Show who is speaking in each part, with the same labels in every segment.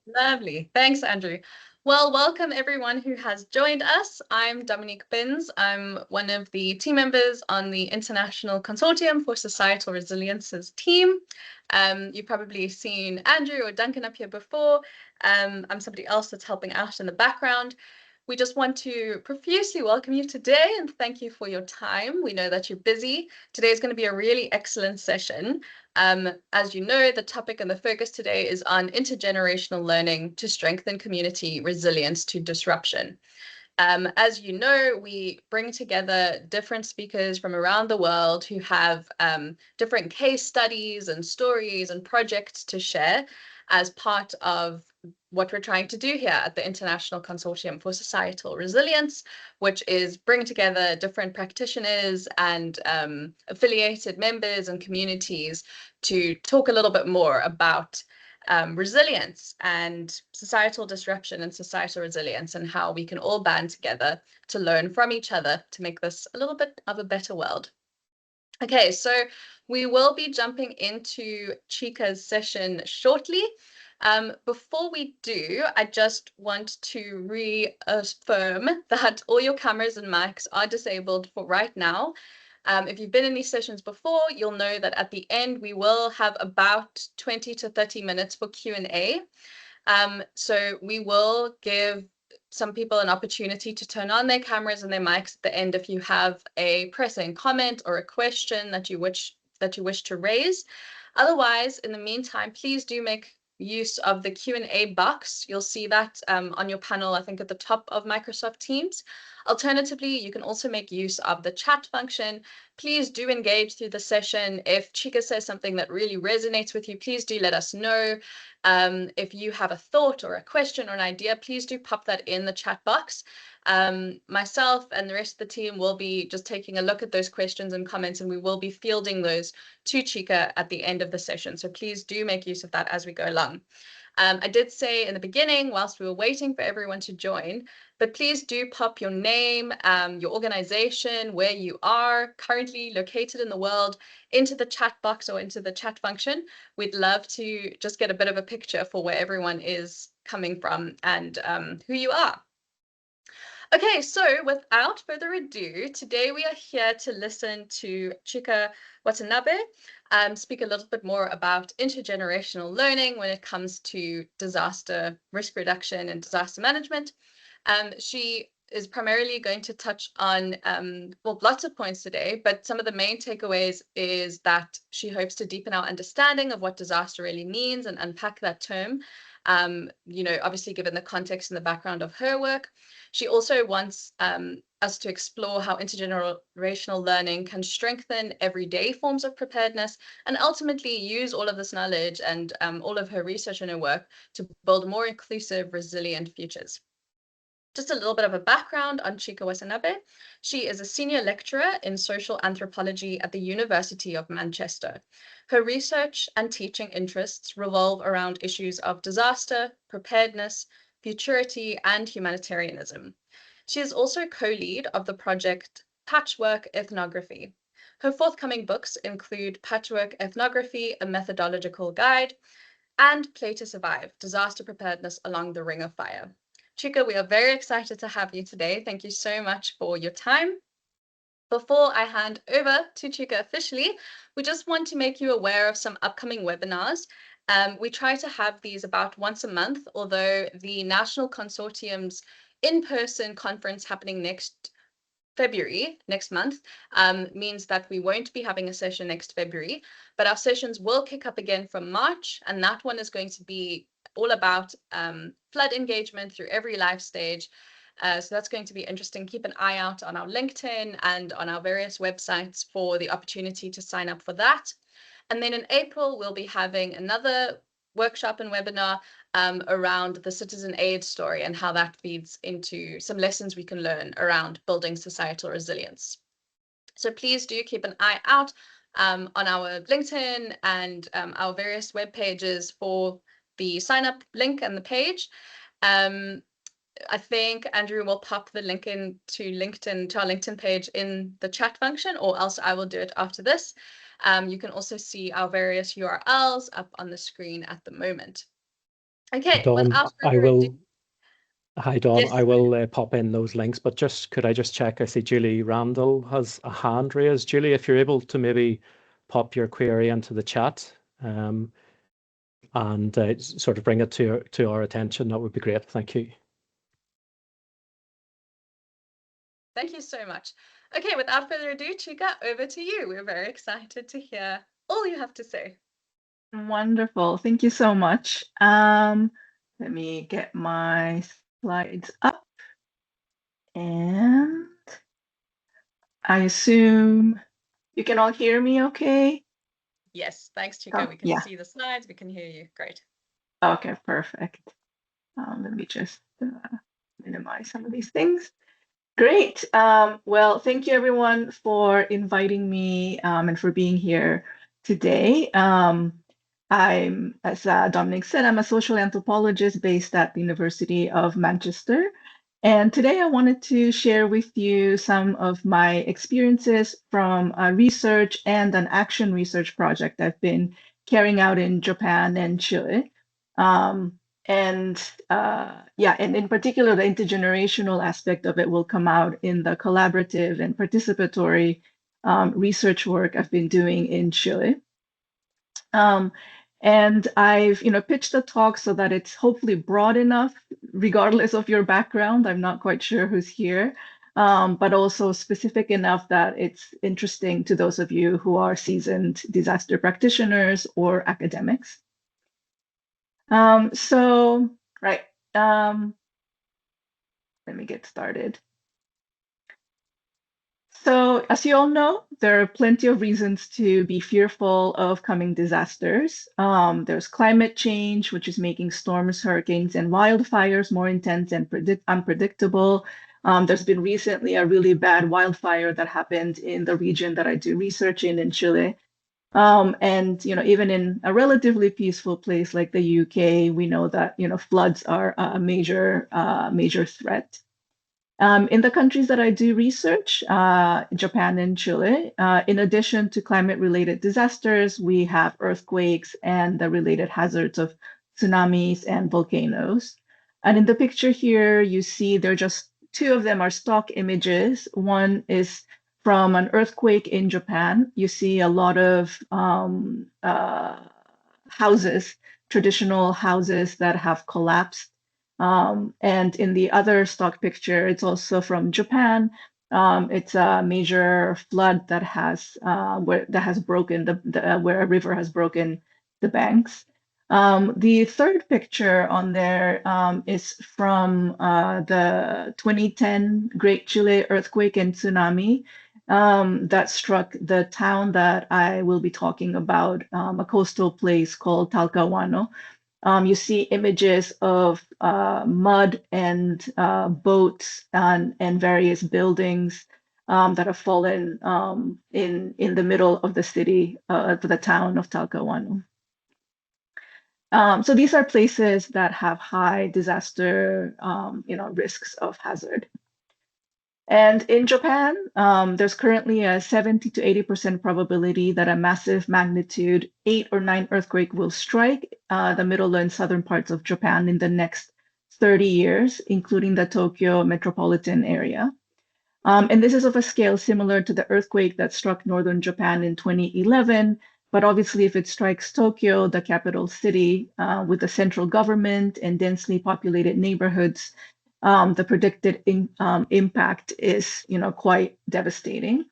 Speaker 1: Lovely. Thanks, Andrew. Well, welcome everyone who has joined us. I'm Dominique Binns. I'm one of the team members on the International Consortium for Societal Resilience's team. You've probably seen Andrew or Duncan up here before. I'm somebody else that's helping out in the background. We just want to profusely welcome you today and thank you for your time. We know that you're busy. Today is going to be a really excellent session. As you know, the topic and the focus today is on intergenerational learning to strengthen community resilience to disruption. As you know, we bring together different speakers from around the world who have different case studies and stories and projects to share as part of what we're trying to do here at the International Consortium for Societal Resilience, which is bring together different practitioners and affiliated members and communities to talk a little bit more about resilience and societal disruption and societal resilience and how we can all band together to learn from each other to make this a little bit of a better world. Okay, so we will be jumping into Chika's session shortly. Before we do, I just want to reaffirm that all your cameras and mics are disabled for right now. If you've been in these sessions before, you'll know that at the end, we will have about 20 to 30 minutes for Q&A. So we will give some people an opportunity to turn on their cameras and their mics at the end if you have a pressing comment or a question that you wish to raise. Otherwise, in the meantime, please do make use of the Q&A box. You'll see that on your panel, I think at the top of Microsoft Teams. Alternatively, you can also make use of the chat function. Please do engage through the session. If Chika says something that really resonates with you, please do let us know. If you have a thought or a question or an idea, please do pop that in the chat box. Myself and the rest of the team will be just taking a look at those questions and comments, and we will be fielding those to Chika at the end of the session. So please do make use of that as we go along. I did say in the beginning, whilst we were waiting for everyone to join, but please do pop your name, your organization, where you are currently located in the world into the chat box or into the chat function. We'd love to just get a bit of a picture for where everyone is coming from and who you are. Okay, so without further ado, today we are here to listen to Chika Watanabe speak a little bit more about intergenerational learning when it comes to disaster risk reduction and disaster management. She is primarily going to touch on, well, lots of points today, but some of the main takeaways is that she hopes to deepen our understanding of what disaster really means and unpack that term, obviously given the context and the background of her work. She also wants us to explore how intergenerational learning can strengthen everyday forms of preparedness and ultimately use all of this knowledge and all of her research and her work to build more inclusive, resilient futures. Just a little bit of a background on Chika Watanabe. She is a senior lecturer in social anthropology at the University of Manchester. Her research and teaching interests revolve around issues of disaster, preparedness, futurity, and humanitarianism. She is also co-lead of the project Patchwork Ethnography. Her forthcoming books include Patchwork Ethnography, a Methodological Guide, and Play to Survive, Disaster Preparedness Along the Ring of Fire. Chika, we are very excited to have you today. Thank you so much for your time. Before I hand over to Chika officially, we just want to make you aware of some upcoming webinars. We try to have these about once a month, although the National Consortium's in-person conference happening next month, means that we won't be having a session next February, but our sessions will kick up again from March, and that one is going to be all about flood engagement through every life stage. So that's going to be interesting. Keep an eye out on our LinkedIn and on our various websites for the opportunity to sign up for that. And then in April, we'll be having another workshop and webinar around the citizen aid story and how that feeds into some lessons we can learn around building societal resilience. So please do keep an eye out on our LinkedIn and our various web pages for the sign up link and the page. I think Andrew will pop the link to our LinkedIn page in the chat function, or else I will do it after this. You can also see our various URLs up on the screen at the moment. Okay,
Speaker 2: Dawn,
Speaker 1: without
Speaker 2: I
Speaker 1: further ado,
Speaker 2: will. Hi, Dawn. I
Speaker 1: yes,
Speaker 2: will pop in those links, but just could I just check? I see Julie Randall has a hand raised. Julie, if you're able to maybe pop your query into the chat and sort of bring it to our attention, that would be great. Thank you.
Speaker 1: thank you so much. Okay, without further ado, Chika, over to you. We're very excited to hear all you have to say.
Speaker 3: Wonderful. Thank you so much. Let me get my slides up. And I assume you can all hear me okay?
Speaker 1: Yes, thanks, Chika. We can
Speaker 3: Yeah.
Speaker 1: see the slides. We can hear you. Great.
Speaker 3: Okay, perfect. Let me just minimize some of these things. Great. Well, thank you everyone for inviting me and for being here today. As Dominic said, I'm a social anthropologist based at the University of Manchester. And today I wanted to share with you some of my experiences from research and an action research project I've been carrying out in Japan and Chile. And in particular, the intergenerational aspect of it will come out in the collaborative and participatory research work I've been doing in Chile. And I've, pitched the talk so that it's hopefully broad enough, regardless of your background. I'm not quite sure who's here, but also specific enough that it's interesting to those of you who are seasoned disaster practitioners or academics. Right. Let me get started. So, as you all know, there are plenty of reasons to be fearful of coming disasters. There's climate change, which is making storms, hurricanes, and wildfires more intense and unpredictable. There's been recently a really bad wildfire that happened in the region that I do research in Chile. And even in a relatively peaceful place like the UK, we know that floods are a major threat. In the countries that I do research, Japan and Chile, in addition to climate-related disasters, we have earthquakes and the related hazards of tsunamis and volcanoes. And in the picture here, you see there are just two of them are stock images. One is from an earthquake in Japan. You see a lot of houses, traditional houses that have collapsed. And in the other stock picture, it's also from Japan. It's a major flood that has broken where a river has broken the banks. The third picture on there is from the 2010 Great Chile earthquake and tsunami that struck the town that I will be talking about, a coastal place called Talcahuano. You see images of mud and boats and various buildings that have fallen in the middle of the city, for the town of Talcahuano. So these are places that have high disaster, risks of hazard. And in Japan, there's currently a 70 to 80% probability that a massive magnitude 8 or 9 earthquake will strike the middle and southern parts of Japan in the next 30 years, including the Tokyo metropolitan area. And this is of a scale similar to the earthquake that struck northern Japan in 2011. But obviously, if it strikes Tokyo, the capital city, with the central government and densely populated neighborhoods, the predicted impact is, quite devastating.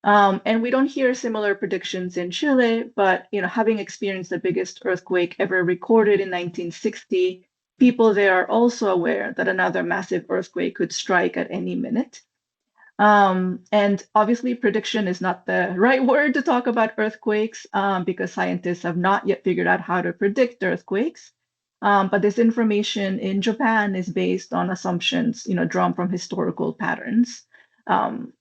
Speaker 3: And we don't hear similar predictions in Chile, but having experienced the biggest earthquake ever recorded in 1960, people there are also aware that another massive earthquake could strike at any minute. And obviously, prediction is not the right word to talk about earthquakes because scientists have not yet figured out how to predict earthquakes. But this information in Japan is based on assumptions, drawn from historical patterns. And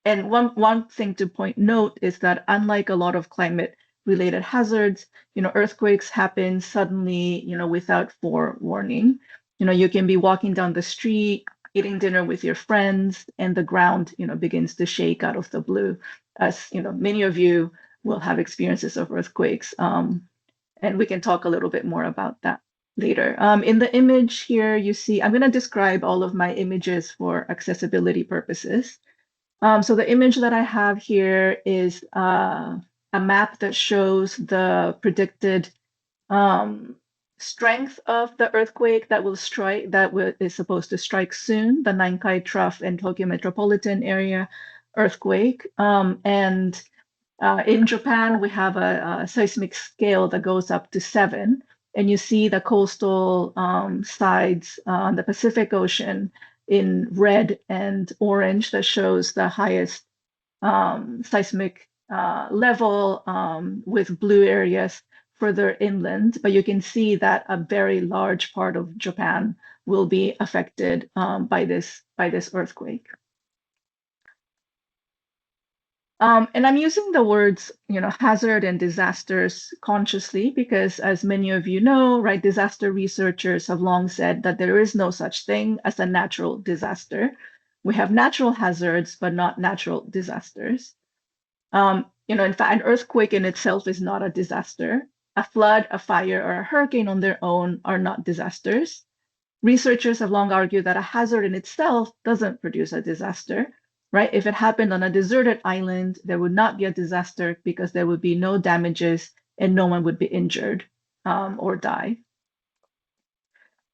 Speaker 3: one thing to note is that unlike a lot of climate-related hazards, earthquakes happen suddenly, without forewarning. You can be walking down the street, eating dinner with your friends, and the ground, begins to shake out of the blue. As many of you will have experiences of earthquakes. And we can talk a little bit more about that later. In the image here, you see, I'm going to describe all of my images for accessibility purposes. So the image that I have here is a map that shows the predicted strength of the earthquake that will strike, is supposed to strike soon, the Nankai Trough and Tokyo metropolitan area earthquake. And in Japan, we have a seismic scale that goes up to 7, and you see the coastal sides on the Pacific Ocean in red and orange that shows the highest seismic level, with blue areas further inland. But you can see that a very large part of Japan will be affected by this earthquake. And I'm using the words, hazard and disasters consciously because, as many of you know, right, disaster researchers have long said that there is no such thing as a natural disaster. We have natural hazards, but not natural disasters. In fact, an earthquake in itself is not a disaster. A flood, a fire, or a hurricane on their own are not disasters. Researchers have long argued that a hazard in itself doesn't produce a disaster, right? If it happened on a deserted island, there would not be a disaster because there would be no damages and no one would be injured or die.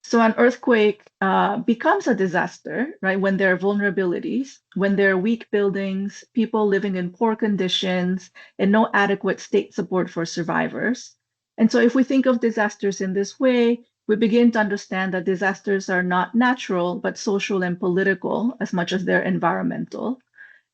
Speaker 3: So an earthquake becomes a disaster, right, when there are vulnerabilities, when there are weak buildings, people living in poor conditions, and no adequate state support for survivors. And so if we think of disasters in this way, we begin to understand that disasters are not natural, but social and political as much as they're environmental.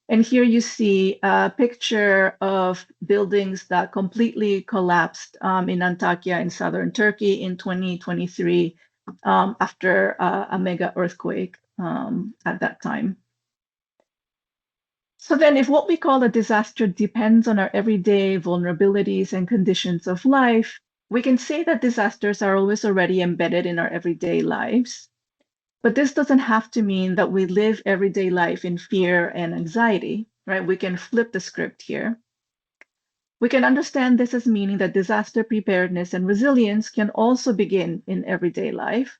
Speaker 3: And here you see a picture of buildings that completely collapsed in Antakya in southern Turkey in 2023 after a mega earthquake at that time. So then if what we call a disaster depends on our everyday vulnerabilities and conditions of life, we can say that disasters are always already embedded in our everyday lives. But this doesn't have to mean that we live everyday life in fear and anxiety, right? We can flip the script here. We can understand this as meaning that disaster preparedness and resilience can also begin in everyday life.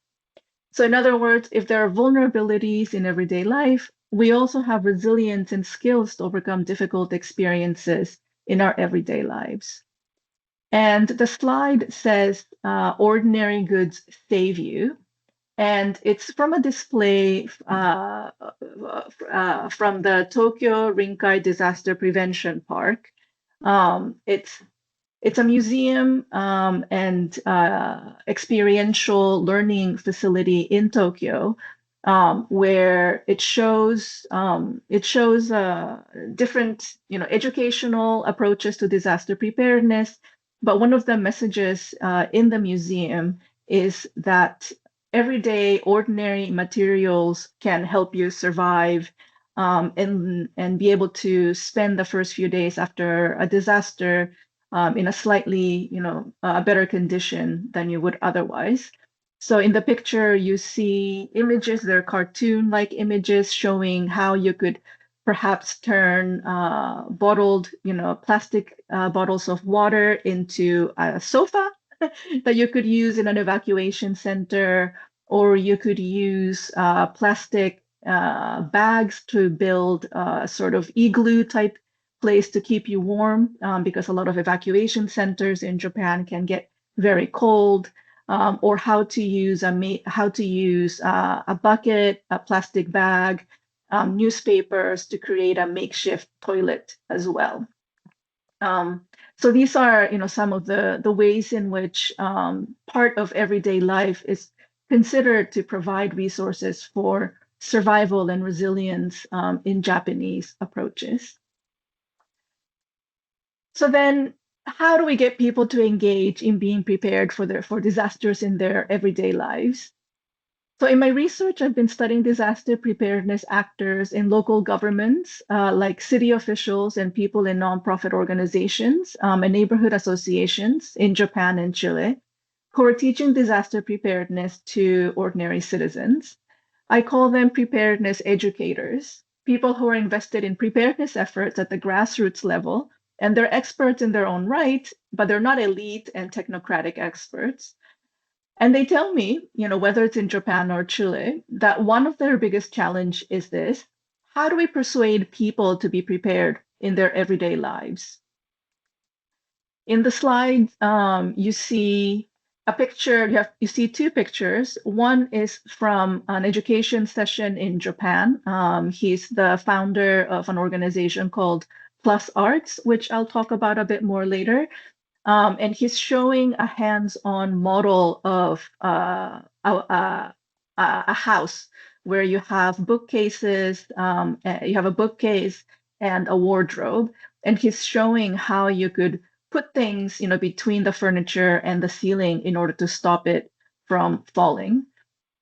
Speaker 3: So in other words, if there are vulnerabilities in everyday life, we also have resilience and skills to overcome difficult experiences in our everyday lives. And the slide says, ordinary goods save you. And it's from a display from the Tokyo Rinkai Disaster Prevention Park. It's a museum and experiential learning facility in Tokyo, where it shows different educational approaches to disaster preparedness. But one of the messages in the museum is that everyday ordinary materials can help you survive and be able to spend the first few days after a disaster in a slightly, a better condition than you would otherwise. So in the picture, you see images, they're cartoon-like images showing how you could perhaps turn bottled, plastic bottles of water into a sofa that you could use in an evacuation center, or you could use plastic bags to build a sort of igloo type place to keep you warm, because a lot of evacuation centers in Japan can get very cold, or how to use a bucket, a plastic bag, newspapers to create a makeshift toilet as well. So these are, some of the ways in which part of everyday life is considered to provide resources for survival and resilience in Japanese approaches. So then, how do we get people to engage in being prepared for disasters in their everyday lives? So in my research, I've been studying disaster preparedness actors in local governments, like city officials and people in nonprofit organizations and neighborhood associations in Japan and Chile, who are teaching disaster preparedness to ordinary citizens. I call them preparedness educators, people who are invested in preparedness efforts at the grassroots level And they're experts in their own right, but they're not elite and technocratic experts. And they tell me, whether it's in Japan or Chile, that one of their biggest challenge is this: how do we persuade people to be prepared in their everyday lives? In the slide, you see a picture. You see two pictures. One is from an education session in Japan. He's the founder of an organization called Plus Arts, which I'll talk about a bit more later. And he's showing a hands-on model of a house where you have bookcases, you have a bookcase and a wardrobe, and he's showing how you could put things, between the furniture and the ceiling in order to stop it from falling.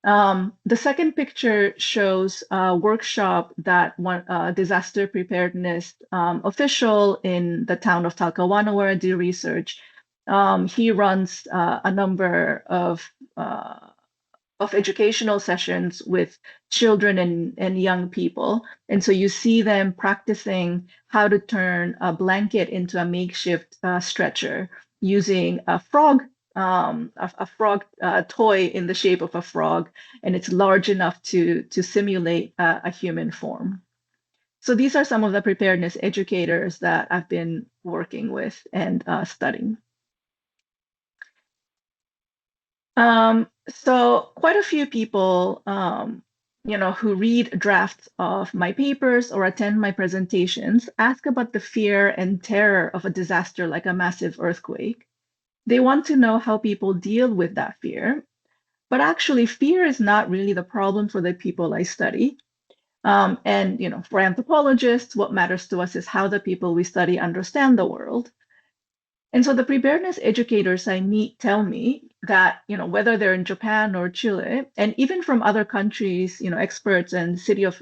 Speaker 3: The second picture shows a workshop that one disaster preparedness official in the town of Talcahuano did research. He runs a number of educational sessions with children and young people. And so you see them practicing how to turn a blanket into a makeshift stretcher using a frog toy in the shape of a frog, and it's large enough to simulate a human form. So these are some of the preparedness educators that I've been working with and studying. So quite a few people, who read drafts of my papers or attend my presentations ask about the fear and terror of a disaster like a massive earthquake. They want to know how people deal with that fear. But actually, fear is not really the problem for the people I study. And for anthropologists, what matters to us is how the people we study understand the world. And so the preparedness educators I meet tell me that, whether they're in Japan or Chile, and even from other countries, experts and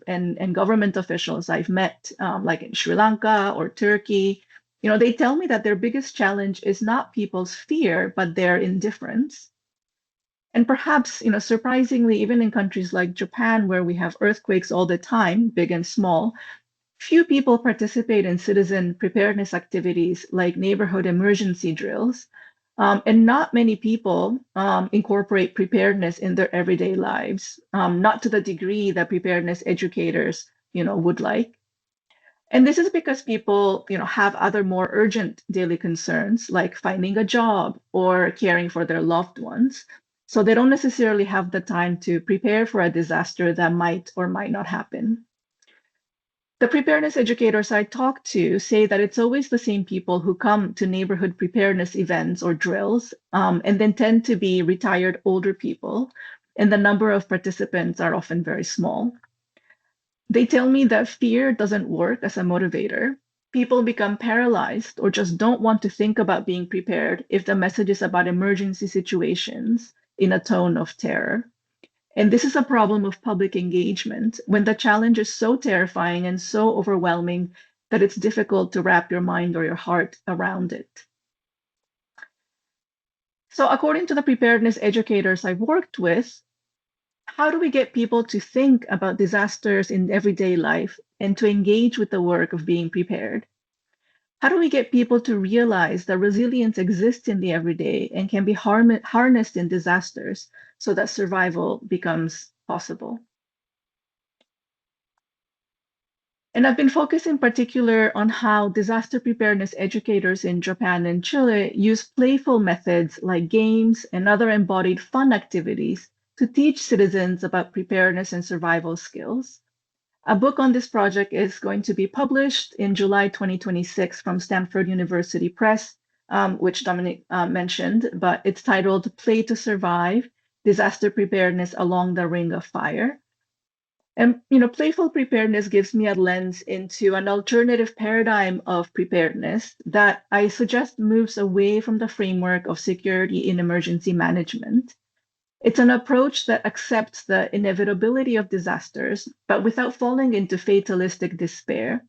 Speaker 3: and government officials I've met, like in Sri Lanka or Turkey, they tell me that their biggest challenge is not people's fear, but their indifference. And perhaps, surprisingly, even in countries like Japan, where we have earthquakes all the time, big and small, few people participate in citizen preparedness activities like neighborhood emergency drills, and not many people incorporate preparedness in their everyday lives, not to the degree that preparedness educators, would like. And this is because people, have other more urgent daily concerns like finding a job or caring for their loved ones. So they don't necessarily have the time to prepare for a disaster that might or might not happen. The preparedness educators I talk to say that it's always the same people who come to neighborhood preparedness events or drills, and then tend to be retired older people, and the number of participants are often very small. They tell me that fear doesn't work as a motivator. People become paralyzed or just don't want to think about being prepared if the message is about emergency situations in a tone of terror. And this is a problem of public engagement when the challenge is so terrifying and so overwhelming that it's difficult to wrap your mind or your heart around it. So according to the preparedness educators I've worked with, how do we get people to think about disasters in everyday life and to engage with the work of being prepared? How do we get people to realize that resilience exists in the everyday and can be harnessed in disasters so that survival becomes possible? And I've been focused in particular on how disaster preparedness educators in Japan and Chile use playful methods like games and other embodied fun activities to teach citizens about preparedness and survival skills. A book on this project is going to be published in July 2026 from Stanford University Press, which Dominic mentioned, but it's titled Play to Survive, Disaster Preparedness Along the Ring of Fire. And playful preparedness gives me a lens into an alternative paradigm of preparedness that I suggest moves away from the framework of security in emergency management. It's an approach that accepts the inevitability of disasters, but without falling into fatalistic despair.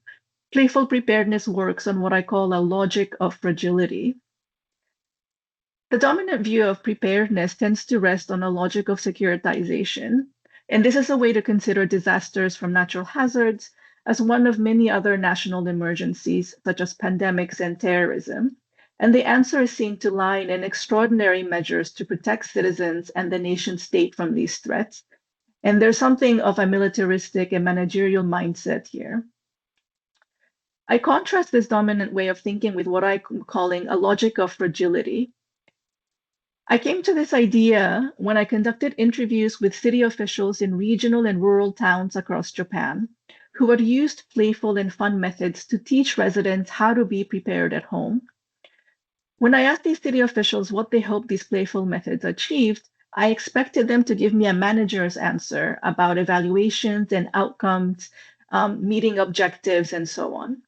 Speaker 3: Playful preparedness works on what I call a logic of fragility. The dominant view of preparedness tends to rest on a logic of securitization. And this is a way to consider disasters from natural hazards as one of many other national emergencies, such as pandemics and terrorism. And the answer is seen to lie in extraordinary measures to protect citizens and the nation state from these threats. And there's something of a militaristic and managerial mindset here. I contrast this dominant way of thinking with what I'm calling a logic of fragility. I came to this idea when I conducted interviews with city officials in regional and rural towns across Japan who had used playful and fun methods to teach residents how to be prepared at home. When I asked these city officials what they hoped these playful methods achieved, I expected them to give me a manager's answer about evaluations and outcomes, meeting objectives, and so on.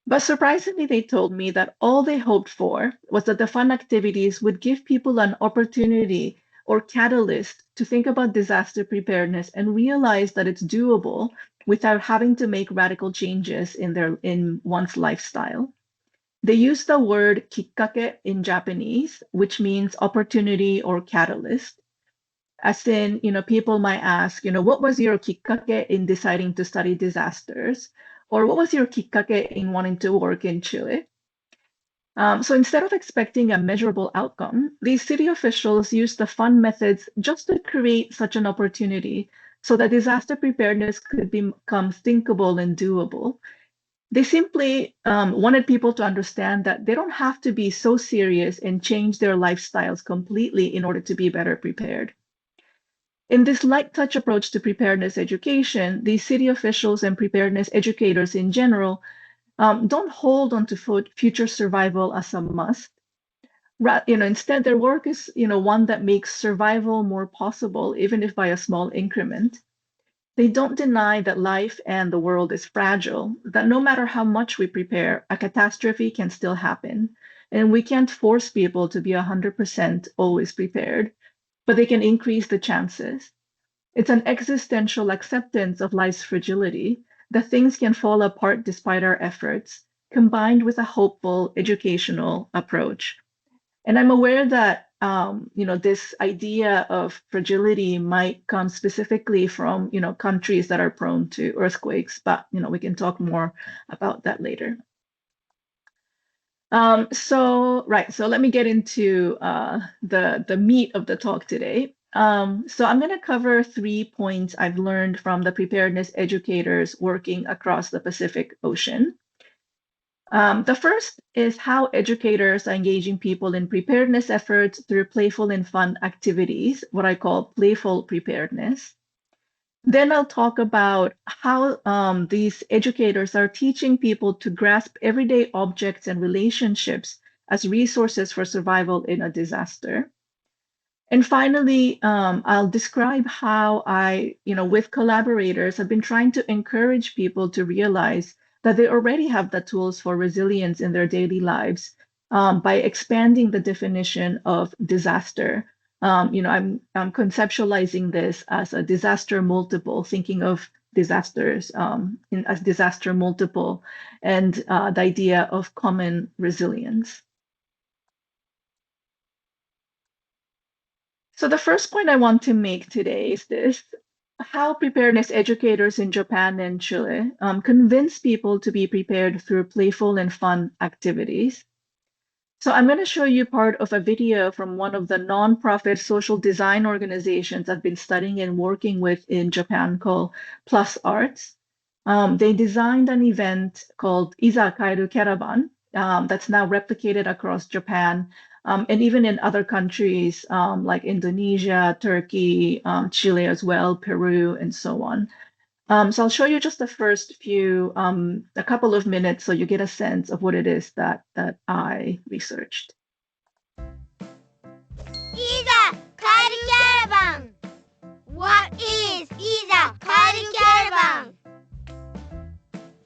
Speaker 3: But surprisingly, they told me that all they hoped for was that the fun activities would give people an opportunity or catalyst to think about disaster preparedness and realize that it's doable without having to make radical changes in one's lifestyle. They use the word kikkake in Japanese, which means opportunity or catalyst. As in, people might ask, what was your kikkake in deciding to study disasters? Or what was your kikkake in wanting to work in Chile? So instead of expecting a measurable outcome, these city officials use the fun methods just to create such an opportunity so that disaster preparedness could become thinkable and doable. They simply wanted people to understand that they don't have to be so serious and change their lifestyles completely in order to be better prepared. In this light touch approach to preparedness education, these city officials and preparedness educators in general don't hold on to future survival as a must. Instead, their work is one that makes survival more possible, even if by a small increment. They don't deny that life and the world is fragile, that no matter how much we prepare, a catastrophe can still happen. And we can't force people to be 100% always prepared, but they can increase the chances. It's an existential acceptance of life's fragility, that things can fall apart despite our efforts, combined with a hopeful educational approach. And I'm aware that this idea of fragility might come specifically from countries that are prone to earthquakes, but we can talk more about that later. So let me get into the meat of the talk today. So I'm going to cover 3 points I've learned from the preparedness educators working across the Pacific Ocean. The first is how educators are engaging people in preparedness efforts through playful and fun activities, what I call playful preparedness. Then I'll talk about how these educators are teaching people to grasp everyday objects and relationships as resources for survival in a disaster. And finally, I'll describe how I, with collaborators, have been trying to encourage people to realize that they already have the tools for resilience in their daily lives by expanding the definition of disaster. I'm conceptualizing this as a disaster multiple, thinking of disasters as disaster multiple, and the idea of common resilience. So the first point I want to make today is this: how preparedness educators in Japan and Chile convince people to be prepared through playful and fun activities. So I'm going to show you part of a video from one of the nonprofit social design organizations I've been studying and working with in Japan called Plus Arts. They designed an event called Iza Kairu Caravan that's now replicated across Japan and even in other countries like Indonesia, Turkey, Chile as well, Peru, and so on. So I'll show you just the first few, a couple of minutes, so you get a sense of what it is that I researched.
Speaker 4: Iza Kairu Caravan. What is Iza Kairu Caravan?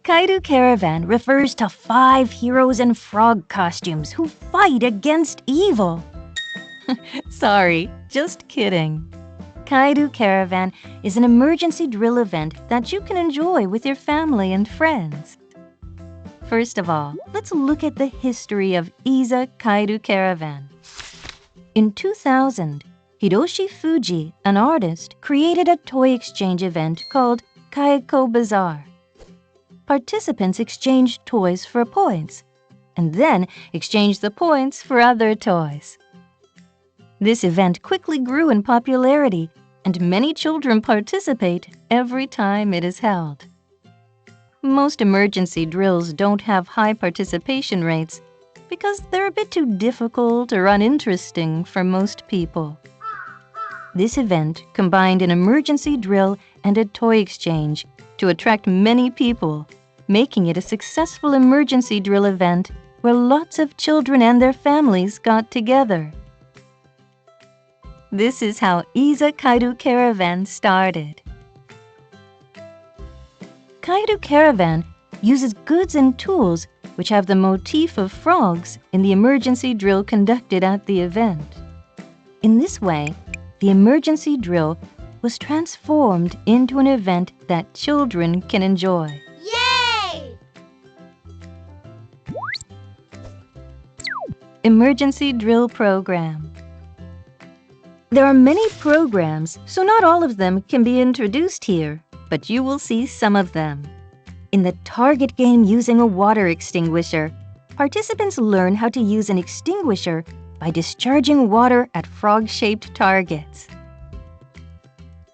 Speaker 5: Kairu Caravan refers to 5 heroes in frog costumes who fight against evil. Sorry, just kidding. Kairu Caravan is an emergency drill event that you can enjoy with your family and friends. First of all, let's look at the history of Iza Kairu Caravan. In 2000, Hiroshi Fuji, an artist, created a toy exchange event called Kaiko Bazaar. participants exchanged toys for points, and then exchanged the points for other toys. This event quickly grew in popularity, and many children participate every time it is held. Most emergency drills don't have high participation rates because they're a bit too difficult or uninteresting for most people. This event combined an emergency drill and a toy exchange to attract many people, making it a successful emergency drill event where lots of children and their families got together. This is how Isa Kaido Caravan started. Kaido Caravan uses goods and tools which have the motif of frogs in the emergency drill conducted at the event. In this way, the emergency drill was transformed into an event that children can enjoy.
Speaker 4: Yay!
Speaker 5: Emergency Drill Program. There are many programs, so not all of them can be introduced here, but you will see some of them. In the target game using a water extinguisher, participants learn how to use an extinguisher by discharging water at frog-shaped targets.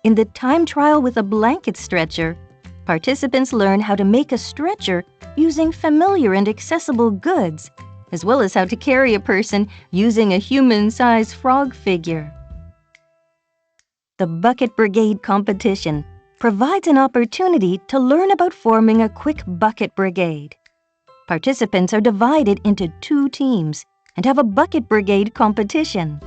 Speaker 5: In the time trial with a blanket stretcher, participants learn how to make a stretcher using familiar and accessible goods, as well as how to carry a person using a human-sized frog figure. The Bucket Brigade competition provides an opportunity to learn about forming a quick bucket brigade. Participants are divided into 2 teams and have a bucket brigade competition.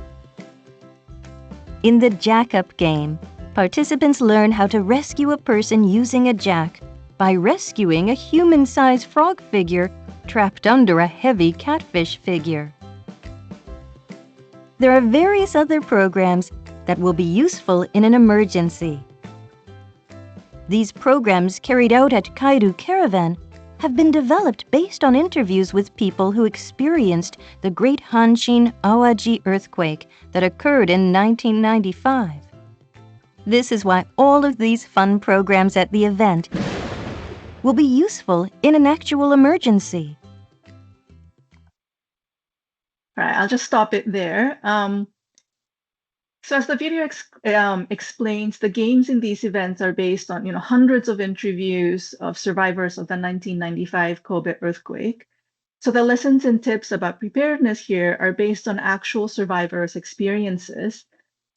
Speaker 5: In the jack-up game, participants learn how to rescue a person using a jack by rescuing a human-sized frog figure trapped under a heavy catfish figure. There are various other programs that will be useful in an emergency. These programs carried out at Kaido Caravan have been developed based on interviews with people who experienced the Great Hanshin Awaji earthquake that occurred in 1995. This is why all of these fun programs at the event will be useful in an actual emergency.
Speaker 3: All right, I'll just stop it there. So as the video explains, the games in these events are based on hundreds of interviews of survivors of the 1995 Kobe earthquake. So the lessons and tips about preparedness here are based on actual survivors' experiences.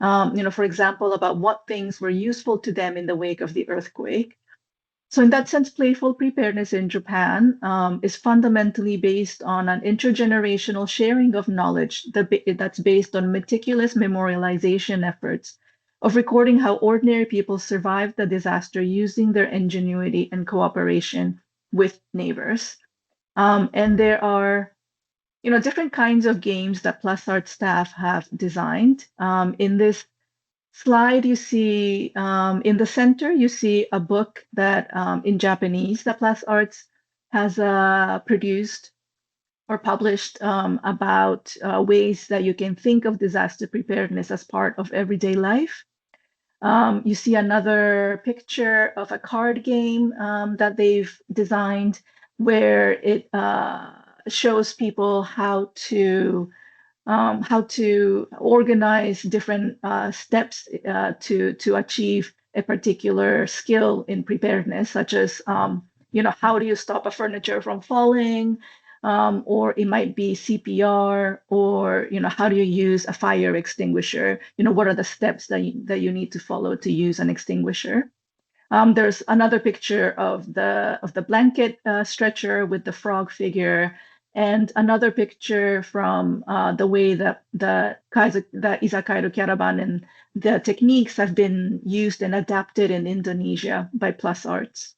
Speaker 3: For example, about what things were useful to them in the wake of the earthquake. So in that sense, playful preparedness in Japan is fundamentally based on an intergenerational sharing of knowledge that's based on meticulous memorialization efforts of recording how ordinary people survived the disaster using their ingenuity and cooperation with neighbors. And there are different kinds of games that Plus Art staff have designed. In this slide, you see in the center, you see a book that in Japanese that Plus Arts has produced or published about ways that you can think of disaster preparedness as part of everyday life. You see another picture of a card game that they've designed where it shows people how to organize different steps to achieve a particular skill in preparedness, such as how do you stop a furniture from falling, or it might be CPR, or how do you use a fire extinguisher? What are the steps that you need to follow to use an extinguisher? There's another picture of the blanket stretcher with the frog figure, and another picture from the way that the Isa Kaido Caravan and the techniques have been used and adapted in Indonesia by Plus Arts.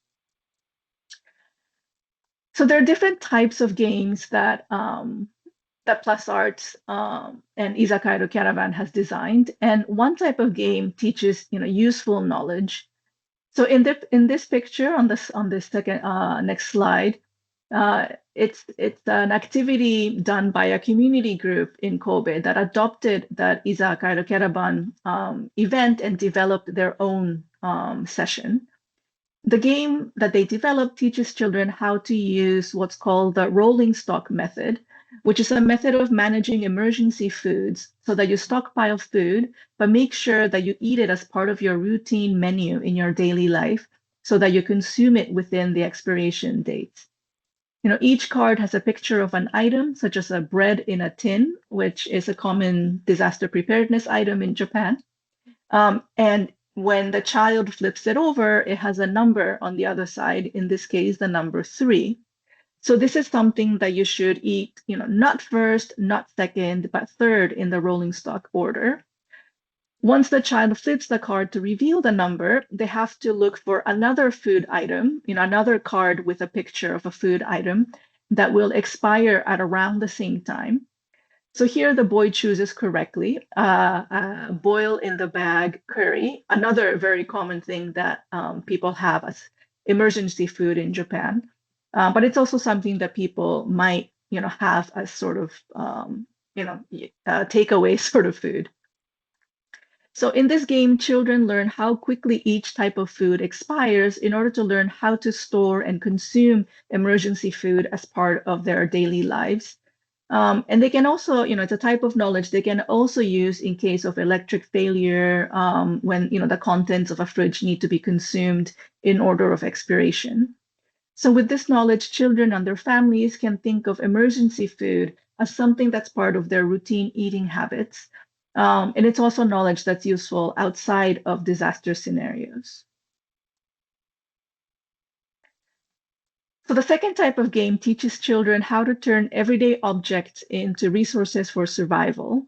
Speaker 3: So there are different types of games that Plus Arts and Isa Kaido Caravan has designed, and one type of game teaches useful knowledge. So in this picture on this second next slide, it's an activity done by a community group in Kobe that adopted that Isa Kaido Caravan event and developed their own session. The game that they developed teaches children how to use what's called the rolling stock method, which is a method of managing emergency foods so that you stockpile food, but make sure that you eat it as part of your routine menu in your daily life so that you consume it within the expiration dates. Each card has a picture of an item, such as a bread in a tin, which is a common disaster preparedness item in Japan. And when the child flips it over, it has a number on the other side, in this case, the number 3. So this is something that you should eat, not first, not second, but third in the rolling stock order. Once the child flips the card to reveal the number, they have to look for another food item, another card with a picture of a food item that will expire at around the same time. So here the boy chooses correctly, boil in the bag curry, another very common thing that people have as emergency food in Japan. But it's also something that people might, have as sort of, takeaway sort of food. So in this game, children learn how quickly each type of food expires in order to learn how to store and consume emergency food as part of their daily lives. And they can also, it's a type of knowledge they can also use in case of electric failure, when, the contents of a fridge need to be consumed in order of expiration. So with this knowledge, children and their families can think of emergency food as something that's part of their routine eating habits. And it's also knowledge that's useful outside of disaster scenarios. So the second type of game teaches children how to turn everyday objects into resources for survival.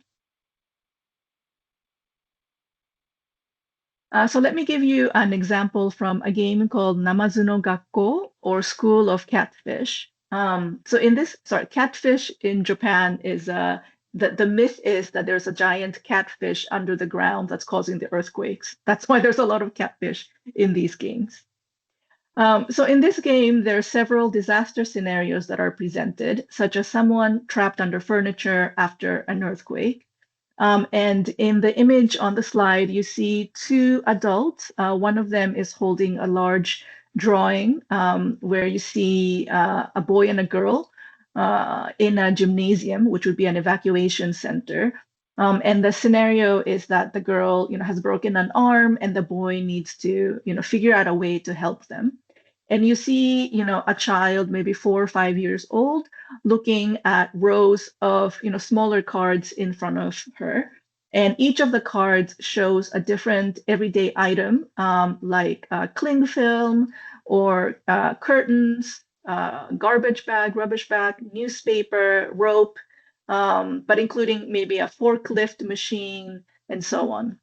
Speaker 3: So let me give you an example from a game called Namazu no Gakko, or School of Catfish. So in this, catfish in Japan is, the myth is that there's a giant catfish under the ground that's causing the earthquakes. That's why there's a lot of catfish in these games. So in this game, there are several disaster scenarios that are presented, such as someone trapped under furniture after an earthquake. And in the image on the slide, you see 2 adults. One of them is holding a large drawing where you see a boy and a girl in a gymnasium, which would be an evacuation center. And the scenario is that the girl, has broken an arm, and the boy needs to, figure out a way to help them. And you see, a child, maybe 4 or 5 years old, looking at rows of, smaller cards in front of her. And each of the cards shows a different everyday item, like cling film or curtains, garbage bag, rubbish bag, newspaper, rope, but including maybe a forklift machine and so on.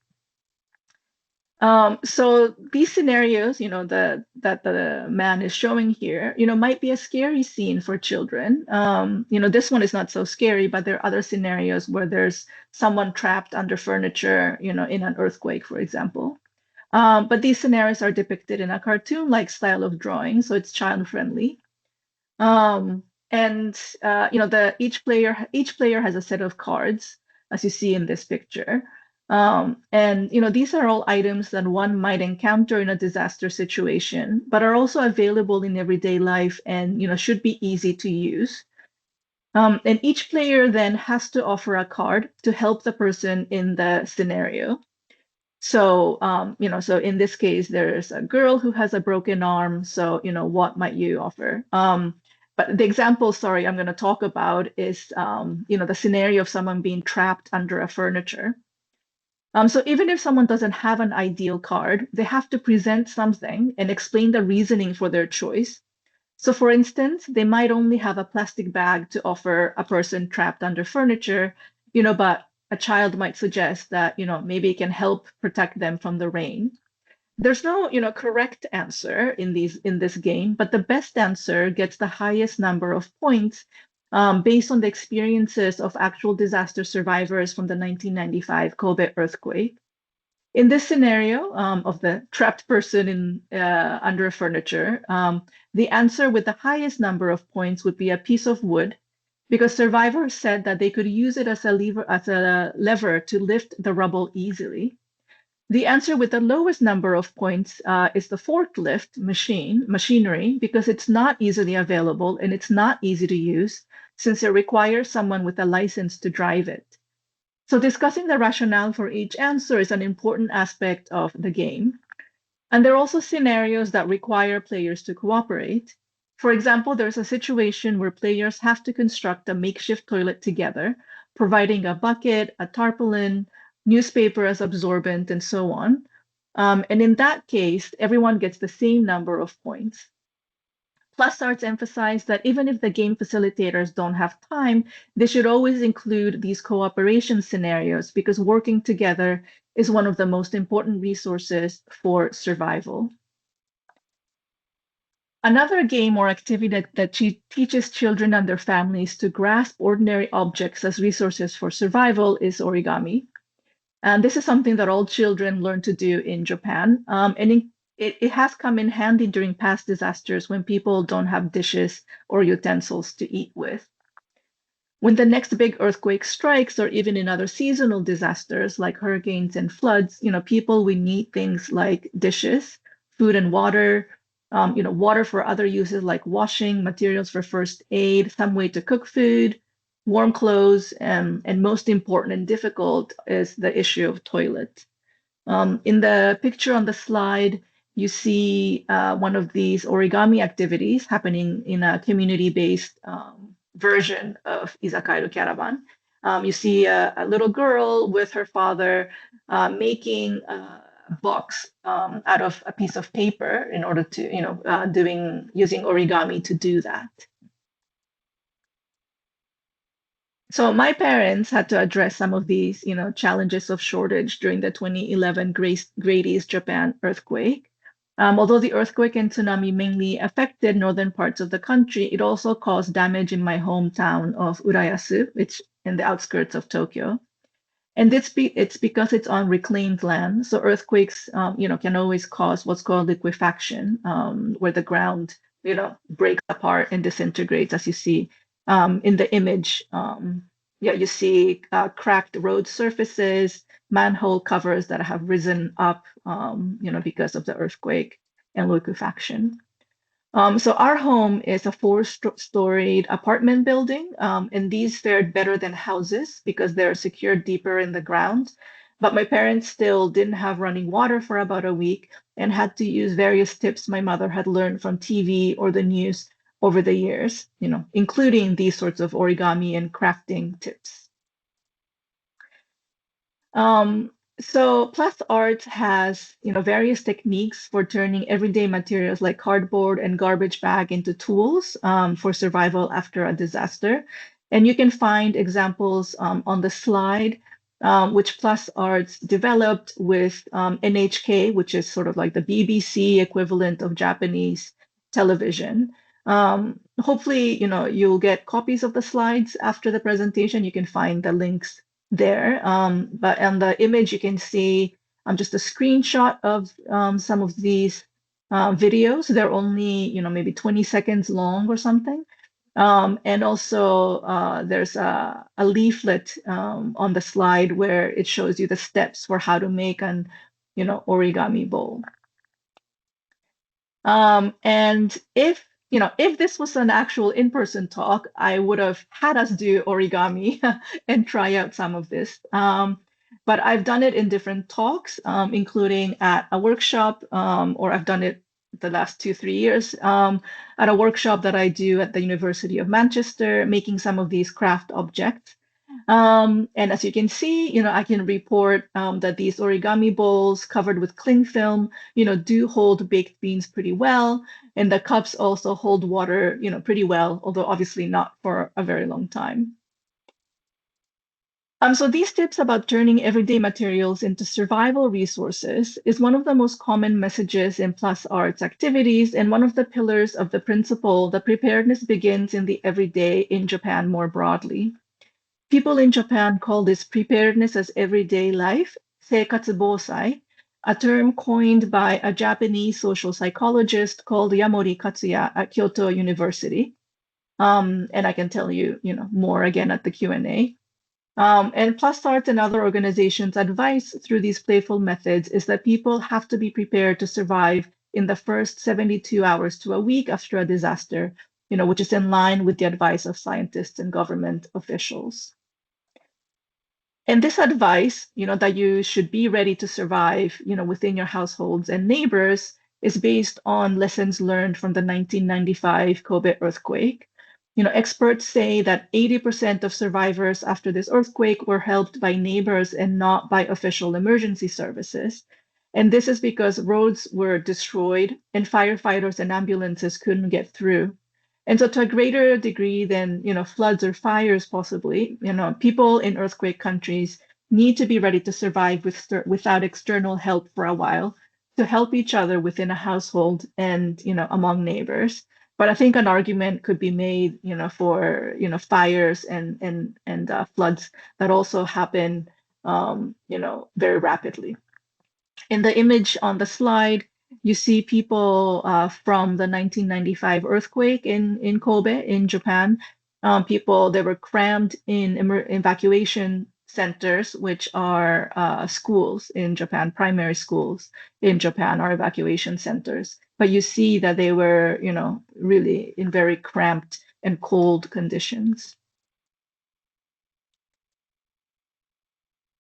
Speaker 3: So these scenarios, that the man is showing here, might be a scary scene for children. This one is not so scary, but there are other scenarios where there's someone trapped under furniture, in an earthquake, for example. But these scenarios are depicted in a cartoon-like style of drawing, so it's child-friendly. Each player has a set of cards, as you see in this picture. These are all items that one might encounter in a disaster situation, but are also available in everyday life and, should be easy to use. And each player then has to offer a card to help the person in the scenario. So, so in this case, there's a girl who has a broken arm. So, what might you offer? But the example, I'm going to talk about is, the scenario of someone being trapped under a furniture. So even if someone doesn't have an ideal card, they have to present something and explain the reasoning for their choice. So for instance, they might only have a plastic bag to offer a person trapped under furniture, but a child might suggest that, maybe it can help protect them from the rain. There's no, correct answer in this game, but the best answer gets the highest number of points based on the experiences of actual disaster survivors from the 1995 Kobe earthquake. In this scenario of the trapped person under a furniture, the answer with the highest number of points would be a piece of wood, because survivors said that they could use it as a lever to lift the rubble easily. The answer with the lowest number of points is the forklift machinery, because it's not easily available and it's not easy to use since it requires someone with a license to drive it. So discussing the rationale for each answer is an important aspect of the game. And there are also scenarios that require players to cooperate. For example, there's a situation where players have to construct a makeshift toilet together, providing a bucket, a tarpaulin, newspaper as absorbent, and so on. And in that case, everyone gets the same number of points. Plus Arts emphasize that even if the game facilitators don't have time, they should always include these cooperation scenarios because working together is one of the most important resources for survival. Another game or activity that teaches children and their families to grasp ordinary objects as resources for survival is origami. And this is something that all children learn to do in Japan. It has come in handy during past disasters when people don't have dishes or utensils to eat with. When the next big earthquake strikes, or even in other seasonal disasters like hurricanes and floods, people will need things like dishes, food and water, water for other uses like washing, materials for first aid, some way to cook food, warm clothes, and most important and difficult is the issue of toilet. In the picture on the slide, you see one of these origami activities happening in a community-based version of Izakairu Caravan. You see a little girl with her father making a box out of a piece of paper in order to, using origami to do that. So my parents had to address some of these, challenges of shortage during the 2011 Great East Japan earthquake. Although the earthquake and tsunami mainly affected northern parts of the country, it also caused damage in my hometown of Urayasu, which in the outskirts of Tokyo. And it's because it's on reclaimed land. So earthquakes, can always cause what's called liquefaction, where the ground, breaks apart and disintegrates, as you see in the image. You see cracked road surfaces, manhole covers that have risen up, because of the earthquake and liquefaction. So our home is a 4-storied apartment building, and these fared better than houses because they're secured deeper in the ground. But my parents still didn't have running water for about a week and had to use various tips my mother had learned from TV or the news over the years, including these sorts of origami and crafting tips. So Plus Art has, various techniques for turning everyday materials like cardboard and garbage bag into tools for survival after a disaster. And you can find examples on the slide, which Plus Arts developed with NHK, which is sort of like the BBC equivalent of Japanese television. Hopefully, you'll get copies of the slides after the presentation. You can find the links there. But on the image, you can see just a screenshot of some of these videos. They're only, maybe 20 seconds long or something. And also there's a leaflet on the slide where it shows you the steps for how to make an, origami bowl. And if this was an actual in-person talk, I would have had us do origami and try out some of this. But I've done it in different talks, including at a workshop, or I've done it the last 2-3 years at a workshop that I do at the University of Manchester, making some of these craft objects. And as you can see, I can report that these origami bowls covered with cling film, do hold baked beans pretty well. And the cups also hold water, pretty well, although obviously not for a very long time. So these tips about turning everyday materials into survival resources is one of the most common messages in Plus Arts activities and one of the pillars of the principle that preparedness begins in the everyday in Japan more broadly. People in Japan call this preparedness as everyday life, seikatsu bōsai, a term coined by a Japanese social psychologist called Yamori Katsuya at Kyoto University. And I can tell you, more again at the Q&A. And Plus Arts and other organizations' advice through these playful methods is that people have to be prepared to survive in the first 72 hours to a week after a disaster, which is in line with the advice of scientists and government officials. And this advice, that you should be ready to survive, within your households and neighbors is based on lessons learned from the 1995 Kobe earthquake. Experts say that 80% of survivors after this earthquake were helped by neighbors and not by official emergency services. And this is because roads were destroyed and firefighters and ambulances couldn't get through. And so to a greater degree than, floods or fires possibly, people in earthquake countries need to be ready to survive without external help for a while, to help each other within a household and, among neighbors. But I think an argument could be made, for fires and floods that also happen, very rapidly. In the image on the slide, you see people from the 1995 earthquake in Kobe, in Japan. People, they were crammed in evacuation centers, which are schools in Japan, primary schools in Japan are evacuation centers. But you see that they were, really in very cramped and cold conditions.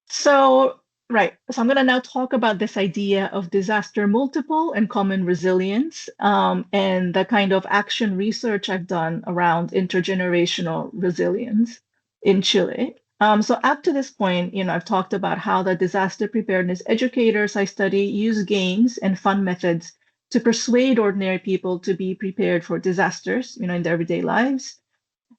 Speaker 3: So I'm going to now talk about this idea of disaster multiple and common resilience, and the kind of action research I've done around intergenerational resilience in Chile. So up to this point, I've talked about how the disaster preparedness educators I study use games and fun methods to persuade ordinary people to be prepared for disasters, in their everyday lives.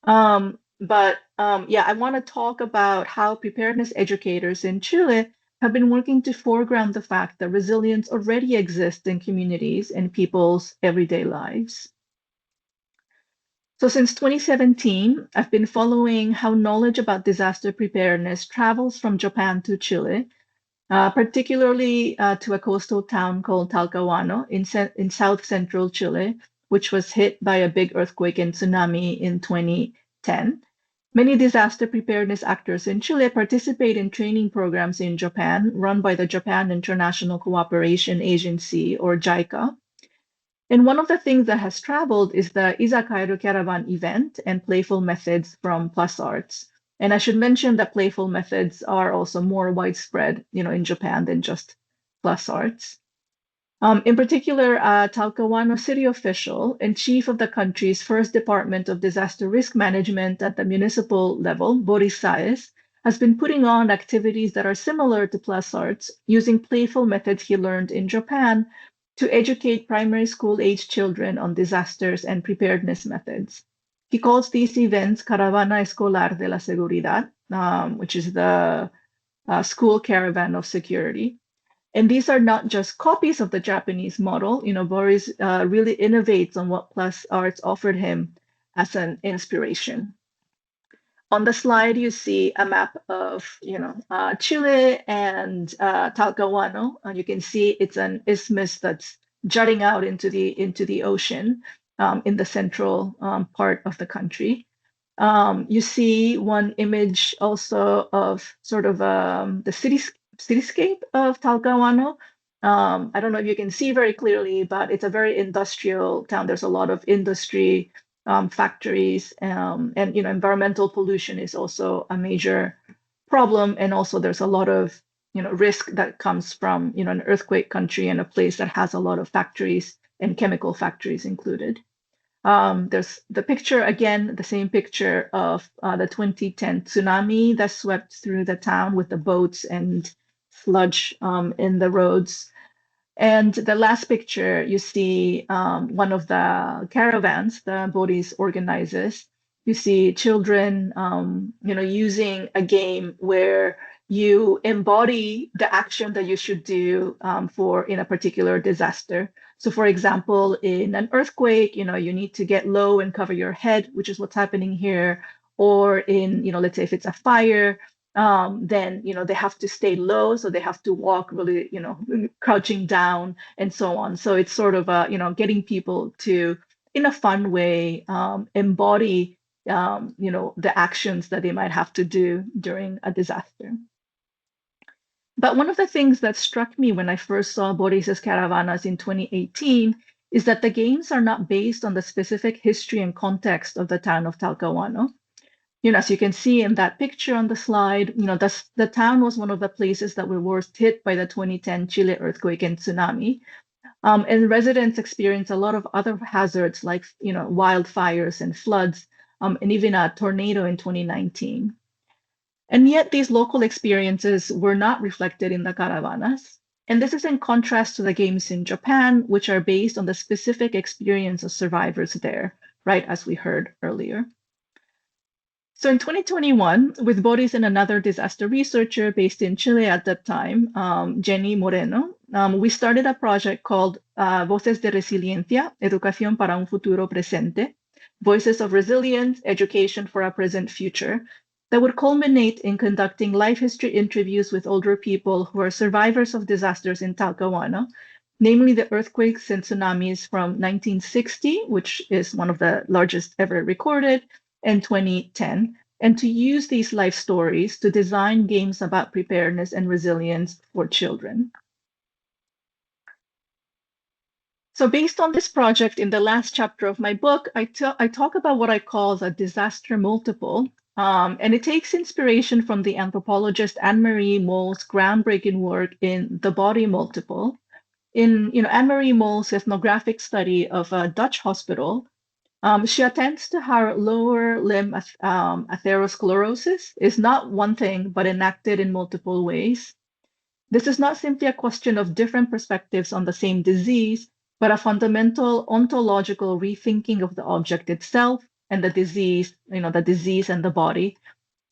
Speaker 3: But I want to talk about how preparedness educators in Chile have been working to foreground the fact that resilience already exists in communities and people's everyday lives. So since 2017, I've been following how knowledge about disaster preparedness travels from Japan to Chile, particularly to a coastal town called Talcahuano in south central Chile, which was hit by a big earthquake and tsunami in 2010. Many disaster preparedness actors in Chile participate in training programs in Japan run by the Japan International Cooperation Agency, or JICA. And one of the things that has traveled is the Izakairu Caravan event and playful methods from Plus Arts. And I should mention that playful methods are also more widespread, in Japan than just Plus Arts. In particular, Talcahuano city official and chief of the country's first Department of Disaster Risk Management at the municipal level, Boris Saez, has been putting on activities that are similar to Plus Arts, using playful methods he learned in Japan to educate primary school-age children on disasters and preparedness methods. He calls these events Caravana Escolar de la Seguridad, which is the school caravan of security. And these are not just copies of the Japanese model. Boris really innovates on what Plus Arts offered him as an inspiration. On the slide, you see a map of Chile and Talcahuano. And you can see it's an isthmus that's jutting out into the ocean in the central part of the country. You see one image also of sort of the cityscape of Talcahuano. I don't know if you can see very clearly, but it's a very industrial town. There's a lot of industry, factories, and environmental pollution is also a major problem. And also there's a lot of risk that comes from an earthquake country and a place that has a lot of factories and chemical factories included. There's the picture again, the same picture of the 2010 tsunami that swept through the town with the boats and sludge in the roads. And the last picture, you see one of the caravans that Boris organizes. You see children, using a game where you embody the action that you should do in a particular disaster. So for example, in an earthquake, you need to get low and cover your head, which is what's happening here. Or in, let's say if it's a fire, then they have to stay low, so they have to walk really crouching down and so on. So it's sort of getting people to, in a fun way, embody the actions that they might have to do during a disaster. But one of the things that struck me when I first saw Boris's Caravanas in 2018 is that the games are not based on the specific history and context of the town of Talcahuano. As you can see in that picture on the slide, the town was one of the places that were worst hit by the 2010 Chile earthquake and tsunami. And residents experienced a lot of other hazards like, wildfires and floods, and even a tornado in 2019. And yet these local experiences were not reflected in the caravanas. And this is in contrast to the games in Japan, which are based on the specific experience of survivors there, right, as we heard earlier. So in 2021, with Boris and another disaster researcher based in Chile at that time, Jenny Moreno, we started a project called Voces de Resiliencia, Educación para un Futuro Presente, Voices of Resilience, Education for a Present Future, that would culminate in conducting life history interviews with older people who are survivors of disasters in Talcahuano, namely the earthquakes and tsunamis from 1960, which is one of the largest ever recorded, and 2010, and to use these life stories to design games about preparedness and resilience for children. So based on this project, in the last chapter of my book, I talk about what I call the disaster multiple, and it takes inspiration from the anthropologist Anne-Marie Moll's groundbreaking work in The Body Multiple. In Anne-Marie Moll's ethnographic study of a Dutch hospital, she attends to how lower limb atherosclerosis is not one thing, but enacted in multiple ways. This is not simply a question of different perspectives on the same disease, but a fundamental ontological rethinking of the object itself and the disease and the body,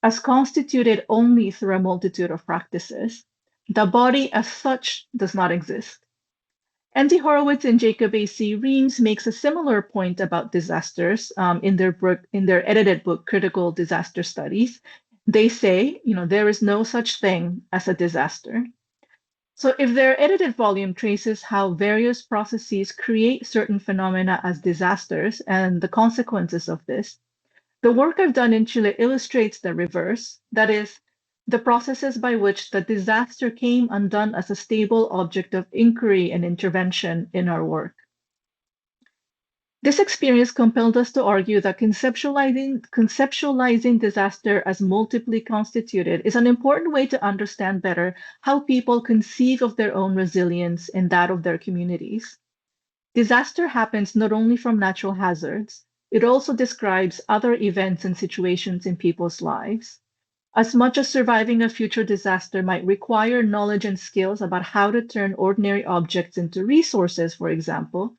Speaker 3: as constituted only through a multitude of practices. The body as such does not exist. Andy Horowitz and Jacob A.C. Reams makes a similar point about disasters in their edited book, Critical Disaster Studies. They say, there is no such thing as a disaster. So if their edited volume traces how various processes create certain phenomena as disasters and the consequences of this, the work I've done in Chile illustrates the reverse, that is, the processes by which the disaster came undone as a stable object of inquiry and intervention in our work. This experience compelled us to argue that conceptualizing disaster as multiply constituted is an important way to understand better how people conceive of their own resilience and that of their communities. Disaster happens not only from natural hazards, it also describes other events and situations in people's lives. As much as surviving a future disaster might require knowledge and skills about how to turn ordinary objects into resources, for example,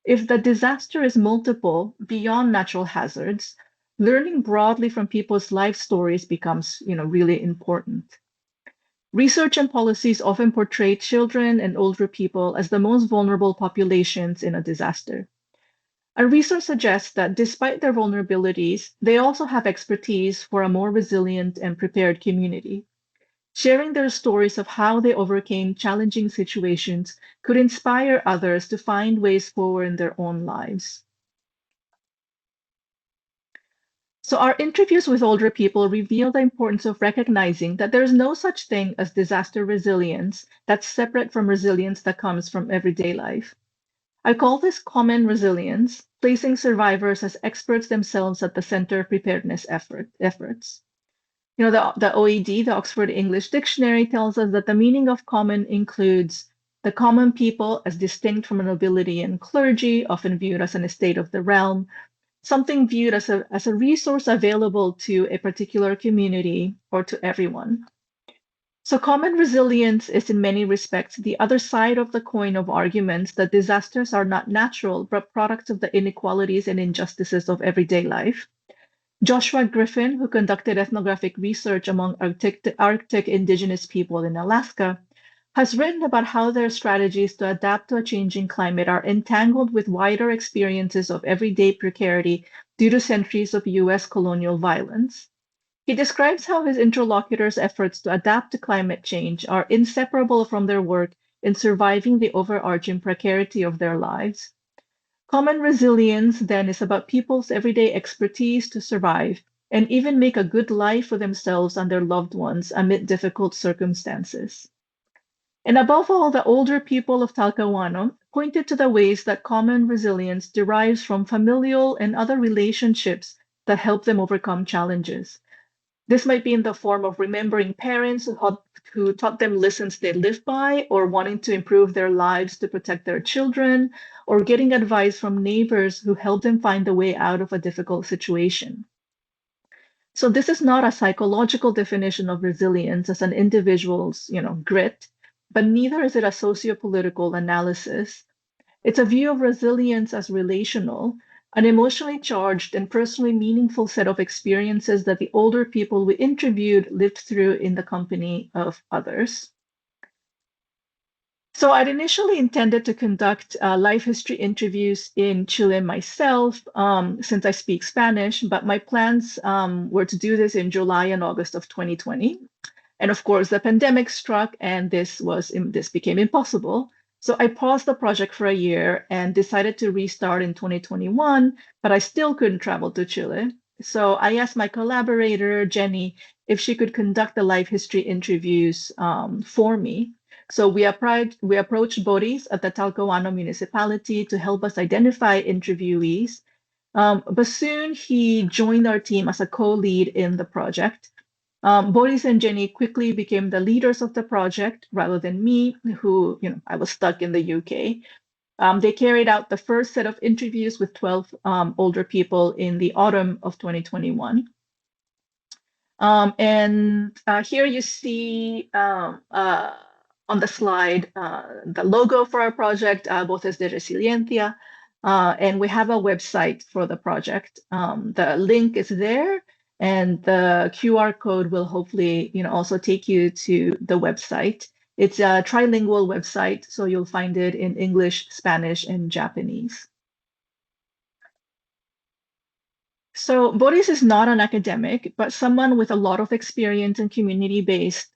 Speaker 3: if the disaster is multiple beyond natural hazards, learning broadly from people's life stories becomes, really important. Research and policies often portray children and older people as the most vulnerable populations in a disaster. Our research suggests that despite their vulnerabilities, they also have expertise for a more resilient and prepared community. Sharing their stories of how they overcame challenging situations could inspire others to find ways forward in their own lives. So our interviews with older people reveal the importance of recognizing that there is no such thing as disaster resilience that's separate from resilience that comes from everyday life. I call this common resilience, placing survivors as experts themselves at the center of preparedness efforts. The OED, the Oxford English Dictionary, tells us that the meaning of common includes the common people as distinct from nobility and clergy, often viewed as an estate of the realm, something viewed as a resource available to a particular community or to everyone. So common resilience is in many respects the other side of the coin of arguments that disasters are not natural, but products of the inequalities and injustices of everyday life. Joshua Griffin, who conducted ethnographic research among Arctic indigenous people in Alaska, has written about how their strategies to adapt to a changing climate are entangled with wider experiences of everyday precarity due to centuries of US colonial violence. He describes how his interlocutors' efforts to adapt to climate change are inseparable from their work in surviving the overarching precarity of their lives. Common resilience then is about people's everyday expertise to survive and even make a good life for themselves and their loved ones amid difficult circumstances. And above all, the older people of Talcahuano pointed to the ways that common resilience derives from familial and other relationships that help them overcome challenges. This might be in the form of remembering parents who taught them lessons they live by, or wanting to improve their lives to protect their children, or getting advice from neighbors who help them find a way out of a difficult situation. So this is not a psychological definition of resilience as an individual's, grit, but neither is it a socio-political analysis. It's a view of resilience as relational, an emotionally charged and personally meaningful set of experiences that the older people we interviewed lived through in the company of others. So I'd initially intended to conduct life history interviews in Chile myself, since I speak Spanish, but my plans were to do this in July and August of 2020. And of course, the pandemic struck and this became impossible. So I paused the project for a year and decided to restart in 2021, but I still couldn't travel to Chile. So I asked my collaborator, Jenny, if she could conduct the life history interviews for me. So we approached Boris at the Talcahuano municipality to help us identify interviewees. But soon he joined our team as a co-lead in the project. Boris and Jenny quickly became the leaders of the project rather than me, who, I was stuck in the UK. They carried out the first set of interviews with 12 older people in the autumn of 2021. And here you see on the slide the logo for our project, Voces de Resiliencia, and we have a website for the project. The link is there, and the QR code will hopefully, also take you to the website. It's a trilingual website, so you'll find it in English, Spanish, and Japanese. So Boris is not an academic, but someone with a lot of experience in community-based,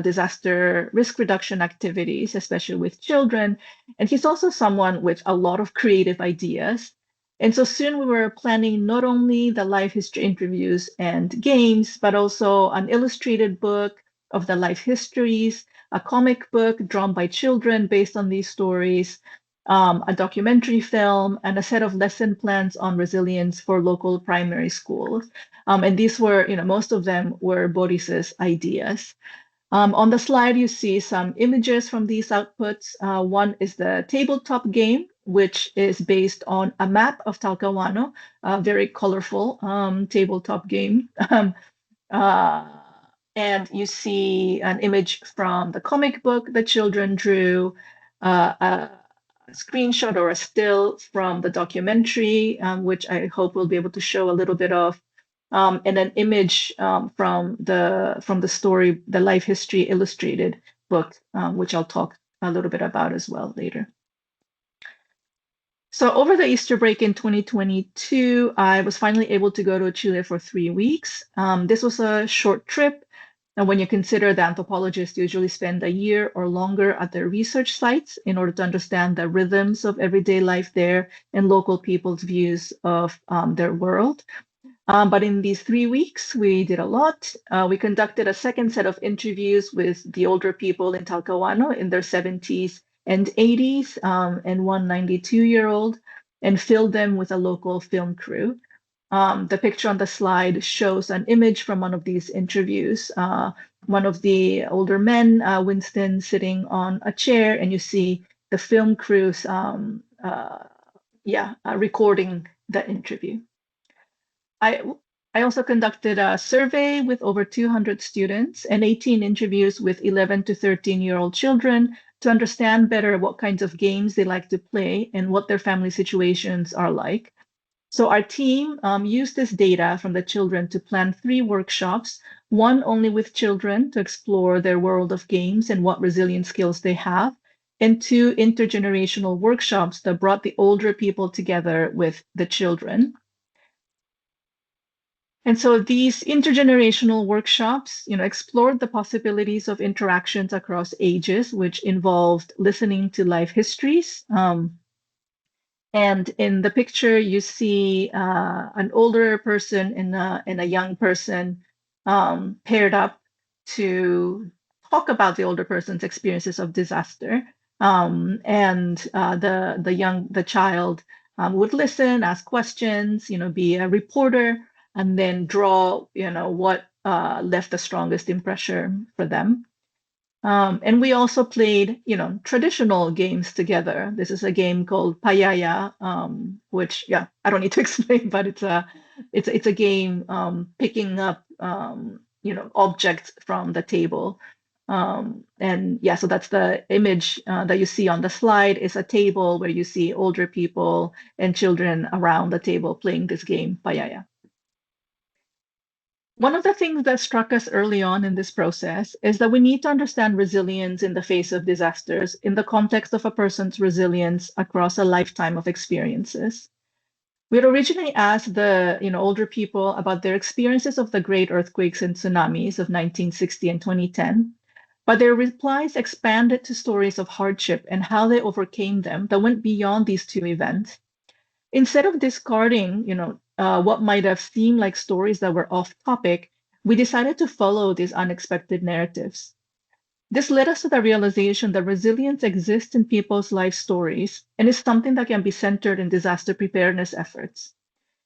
Speaker 3: disaster risk reduction activities, especially with children. And he's also someone with a lot of creative ideas. And so soon we were planning not only the life history interviews and games, but also an illustrated book of the life histories, a comic book drawn by children based on these stories, a documentary film, and a set of lesson plans on resilience for local primary schools. And these were, most of them were Boris's ideas. On the slide, you see some images from these outputs. One is the tabletop game, which is based on a map of Talcahuano, a very colorful tabletop game. And you see an image from the comic book the children drew, a screenshot or a still from the documentary, which I hope we'll be able to show a little bit of, and an image from the story, the life history illustrated book, which I'll talk a little bit about as well later. So over the Easter break in 2022, I was finally able to go to Chile for 3 weeks. This was a short trip. And when you consider that anthropologists usually spend a year or longer at their research sites in order to understand the rhythms of everyday life there and local people's views of their world. But in these 3 weeks, we did a lot. We conducted a second set of interviews with the older people in Talcahuano in their 70s and 80s, and one 92-year-old, and filled them with a local film crew. The picture on the slide shows an image from one of these interviews. One of the older men, Winston, sitting on a chair, and you see the film crews recording the interview. I also conducted a survey with over 200 students and 18 interviews with 11 to 13-year-old children to understand better what kinds of games they like to play and what their family situations are like. So our team used this data from the children to plan 3 workshops, one only with children to explore their world of games and what resilient skills they have, and 2 intergenerational workshops that brought the older people together with the children. And so these intergenerational workshops, explored the possibilities of interactions across ages, which involved listening to life histories, And in the picture, you see an older person and a young person paired up to talk about the older person's experiences of disaster. And the child would listen, ask questions, be a reporter, and then draw, what left the strongest impression for them. And we also played, traditional games together. This is a game called Payaya, which, I don't need to explain, but it's a game picking up, objects from the table. So that's the image that you see on the slide is a table where you see older people and children around the table playing this game, Payaya. One of the things that struck us early on in this process is that we need to understand resilience in the face of disasters in the context of a person's resilience across a lifetime of experiences. We had originally asked the older people about their experiences of the great earthquakes and tsunamis of 1960 and 2010, but their replies expanded to stories of hardship and how they overcame them that went beyond these two events. Instead of discarding, what might have seemed like stories that were off topic, we decided to follow these unexpected narratives. This led us to the realization that resilience exists in people's life stories and is something that can be centered in disaster preparedness efforts.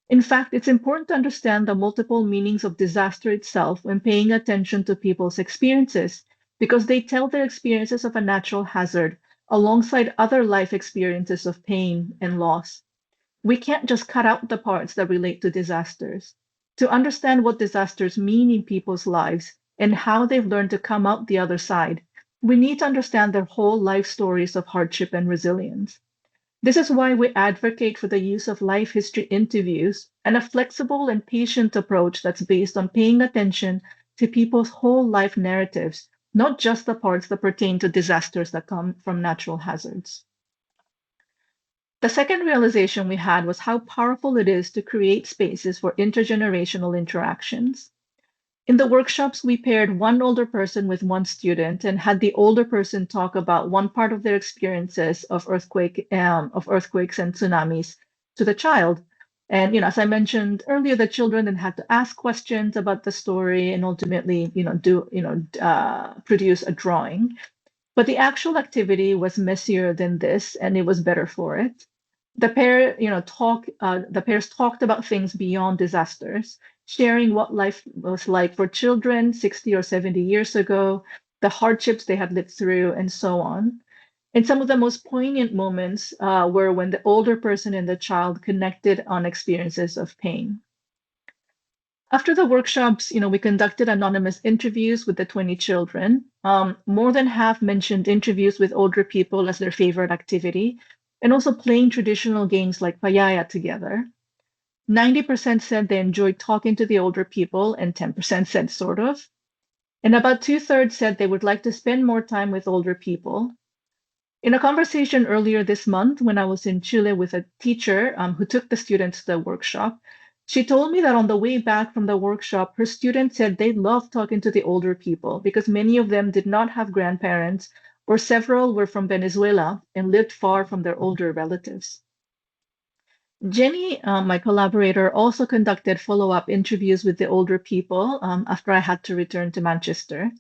Speaker 3: In fact, it's important to understand the multiple meanings of disaster itself when paying attention to people's experiences, because they tell their experiences of a natural hazard alongside other life experiences of pain and loss. We can't just cut out the parts that relate to disasters. To understand what disasters mean in people's lives and how they've learned to come out the other side, we need to understand their whole life stories of hardship and resilience. This is why we advocate for the use of life history interviews and a flexible and patient approach that's based on paying attention to people's whole life narratives, not just the parts that pertain to disasters that come from natural hazards. The second realization we had was how powerful it is to create spaces for intergenerational interactions. In the workshops, we paired one older person with one student and had the older person talk about one part of their experiences of earthquakes and tsunamis to the child. And as I mentioned earlier, the children then had to ask questions about the story and ultimately, produce a drawing. But the actual activity was messier than this, and it was better for it. The pairs talked about things beyond disasters, sharing what life was like for children 60 or 70 years ago, the hardships they had lived through, and so on. And some of the most poignant moments were when the older person and the child connected on experiences of pain. After the workshops, we conducted anonymous interviews with the 20 children. More than half mentioned interviews with older people as their favorite activity, and also playing traditional games like Payaya together. 90% said they enjoyed talking to the older people, and 10% said sort of. And about 2/3 said they would like to spend more time with older people. In a conversation earlier this month, when I was in Chile with a teacher who took the students to the workshop, she told me that on the way back from the workshop, her students said they loved talking to the older people because many of them did not have grandparents, or several were from Venezuela and lived far from their older relatives. Jenny, my collaborator, also conducted follow-up interviews with the older people after I had to return to Manchester.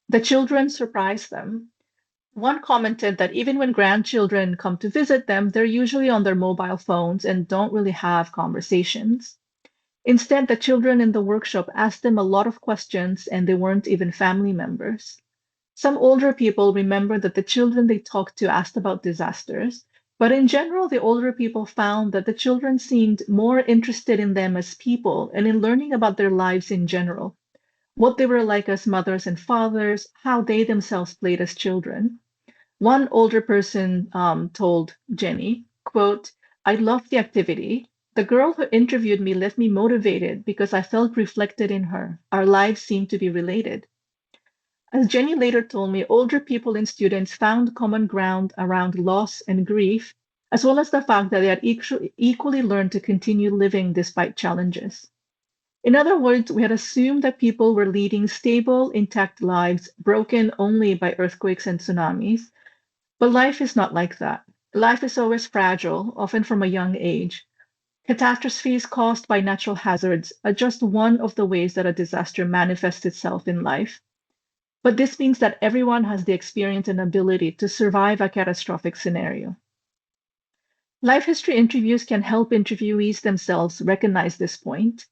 Speaker 3: The children surprised them. One commented that even when grandchildren come to visit them, they're usually on their mobile phones and don't really have conversations. Instead, the children in the workshop asked them a lot of questions, and they weren't even family members. Some older people remember that the children they talked to asked about disasters, but in general, the older people found that the children seemed more interested in them as people and in learning about their lives in general, what they were like as mothers and fathers, how they themselves played as children. One older person told Jenny, quote, "I loved the activity. The girl who interviewed me left me motivated because I felt reflected in her. Our lives seemed to be related." As Jenny later told me, older people and students found common ground around loss and grief, as well as the fact that they had equally learned to continue living despite challenges. In other words, we had assumed that people were leading stable, intact lives broken only by earthquakes and tsunamis, but life is not like that. Life is always fragile, often from a young age. Catastrophes caused by natural hazards are just one of the ways that a disaster manifests itself in life. But this means that everyone has the experience and ability to survive a catastrophic scenario. Life history interviews can help interviewees themselves recognize this point.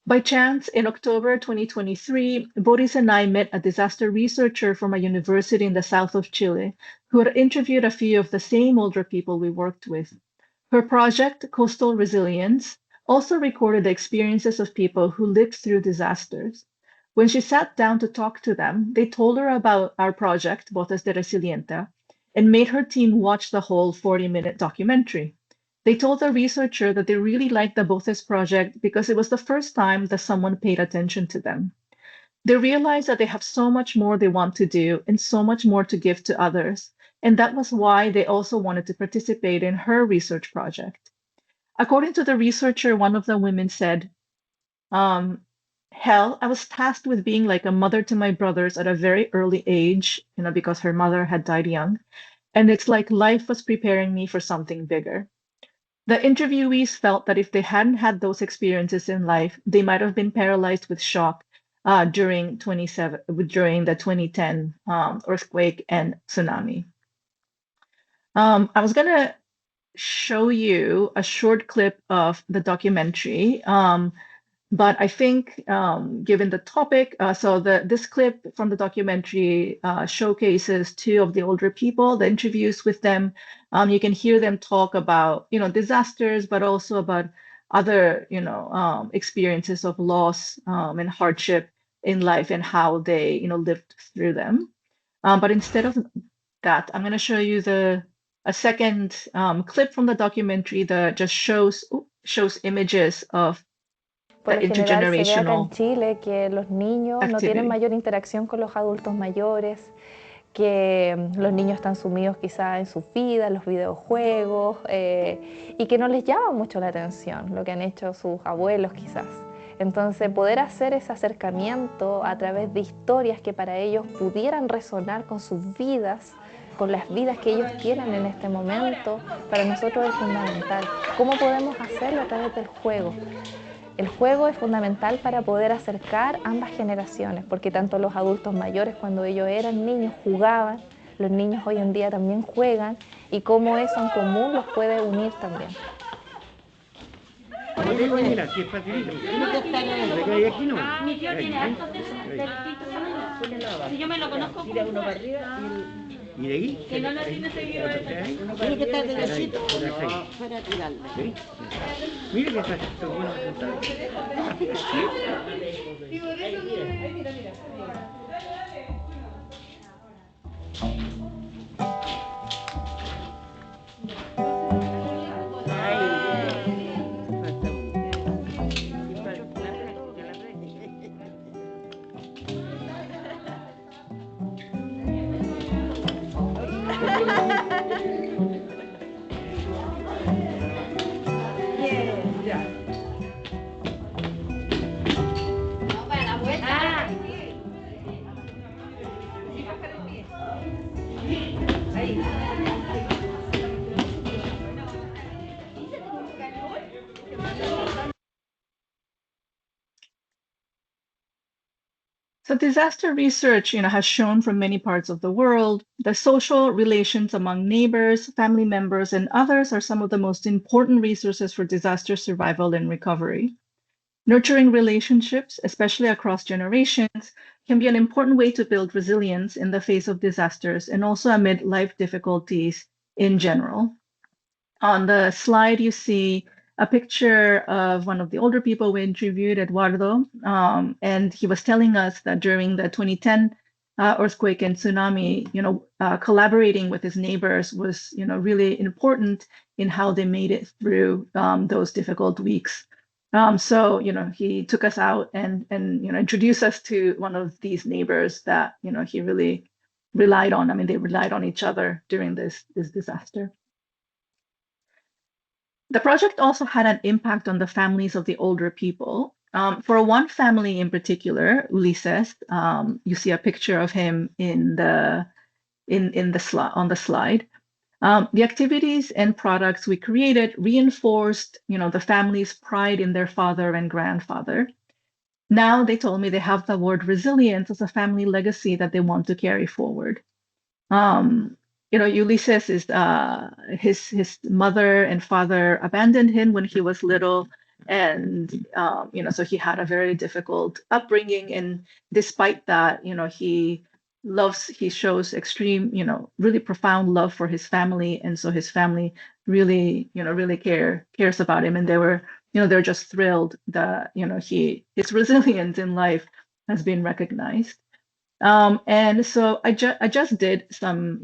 Speaker 3: By chance, in October 2023, Boris and I met a disaster researcher from a university in the south of Chile who had interviewed a few of the same older people we worked with. Her project, Coastal Resilience, also recorded the experiences of people who lived through disasters. When she sat down to talk to them, they told her about our project, Voces de Resiliente, and made her team watch the whole 40-minute documentary. They told the researcher that they really liked the Voces project because it was the first time that someone paid attention to them. They realized that they have so much more they want to do and so much more to give to others, and that was why they also wanted to participate in her research project. According to the researcher, one of the women said, hell, I was tasked with being like a mother to my brothers at a very early age, because her mother had died young. And it's like life was preparing me for something bigger. The interviewees felt that if they hadn't had those experiences in life, they might have been paralyzed with shock during the 2010 earthquake and tsunami. I was going to show you a short clip of the documentary. But I think, given the topic, this clip from the documentary showcases two of the older people, the interviews with them. You can hear them talk about, disasters, but also about other, experiences of loss and hardship in life and how they, lived through them. But instead of that, I'm going to show you a second clip from the documentary that just shows images of
Speaker 6: Por lo general se ve acá en
Speaker 3: intergenerational
Speaker 6: Chile que los niños no tienen
Speaker 3: activity.
Speaker 6: mayor interacción con los adultos mayores, que los niños están sumidos quizá en sus vidas, los videojuegos, y que no les llama mucho la atención lo que han hecho sus abuelos quizás. Entonces poder hacer ese acercamiento a través de historias que para ellos pudieran resonar con sus vidas, con las vidas que ellos tienen en este momento, para nosotros es fundamental. ¿Cómo podemos hacerlo? A través del juego. El juego es fundamental para poder acercar ambas generaciones, porque tanto los adultos mayores cuando ellos eran niños jugaban, los niños hoy en día también juegan, y cómo eso en común los puede unir también.
Speaker 7: Mira, aquí es facilito. Aquí no.
Speaker 8: Mi tío tiene hartos de si yo me lo conozco.
Speaker 7: Tira uno para arriba y de ahí.
Speaker 8: Que no lo tiene seguido.
Speaker 7: Tiene que estar derechito para tirarle. Mira que está bueno apuntado.
Speaker 3: So disaster research, has shown from many parts of the world that social relations among neighbors, family members, and others are some of the most important resources for disaster survival and recovery. Nurturing relationships, especially across generations, can be an important way to build resilience in the face of disasters and also amid life difficulties in general. On the slide, you see a picture of one of the older people we interviewed, Eduardo, and he was telling us that during the 2010 earthquake and tsunami, collaborating with his neighbors was, really important in how they made it through those difficult weeks. So, he took us out and introduced us to one of these neighbors that, he really relied on. I mean, they relied on each other during this disaster. The project also had an impact on the families of the older people. For one family in particular, Ulises, you see a picture of him on the slide. The activities and products we created reinforced, the family's pride in their father and grandfather. Now they told me they have the word resilience as a family legacy that they want to carry forward. Ulysses is his mother and father abandoned him when he was little, and so he had a very difficult upbringing. And despite that, he shows extreme, really profound love for his family, and so his family really, really cares about him, and they're just thrilled that his resilience in life has been recognized. And so I just did some,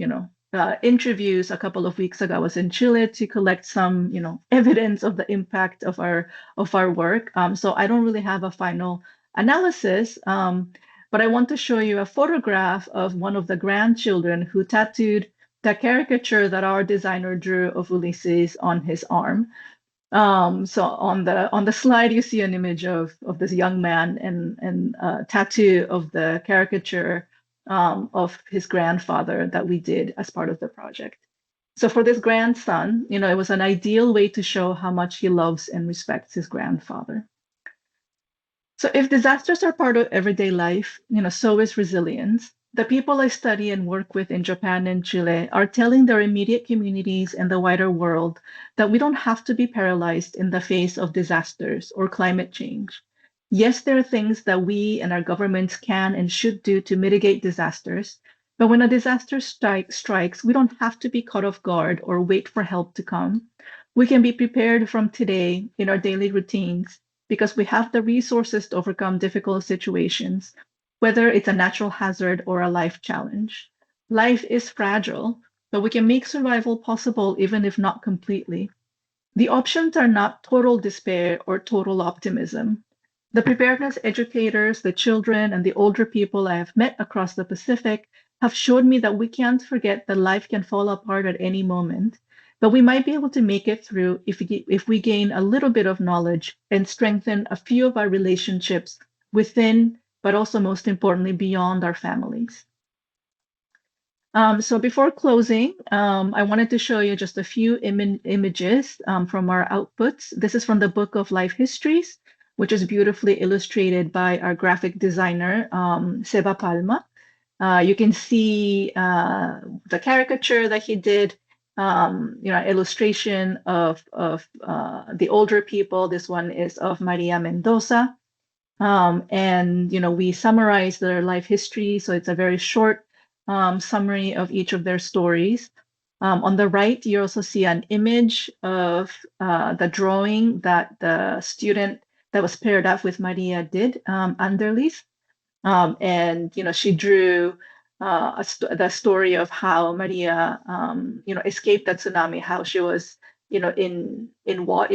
Speaker 3: interviews a couple of weeks ago. I was in Chile to collect some, evidence of the impact of our work. So I don't really have a final analysis, but I want to show you a photograph of one of the grandchildren who tattooed the caricature that our designer drew of Ulysses on his arm. So on the slide, you see an image of this young man and a tattoo of the caricature of his grandfather that we did as part of the project. So for this grandson, it was an ideal way to show how much he loves and respects his grandfather. So if disasters are part of everyday life, so is resilience. The people I study and work with in Japan and Chile are telling their immediate communities and the wider world that we don't have to be paralyzed in the face of disasters or climate change. Yes, there are things that we and our governments can and should do to mitigate disasters, but when a disaster strikes, we don't have to be caught off guard or wait for help to come. We can be prepared from today in our daily routines because we have the resources to overcome difficult situations, whether it's a natural hazard or a life challenge. Life is fragile, but we can make survival possible even if not completely. The options are not total despair or total optimism. The preparedness educators, the children, and the older people I have met across the Pacific have showed me that we can't forget that life can fall apart at any moment, but we might be able to make it through if we gain a little bit of knowledge and strengthen a few of our relationships within, but also most importantly, beyond our families. So before closing, I wanted to show you just a few images from our outputs. This is from the Book of Life Histories, which is beautifully illustrated by our graphic designer, Seba Palma. You can see the caricature that he did, illustration of the older people. This one is of Maria Mendoza. And we summarize their life history, so it's a very short summary of each of their stories. On the right, you also see an image of the drawing that the student that was paired up with Maria did, Anderlis. And she drew the story of how Maria escaped the tsunami, how she was in what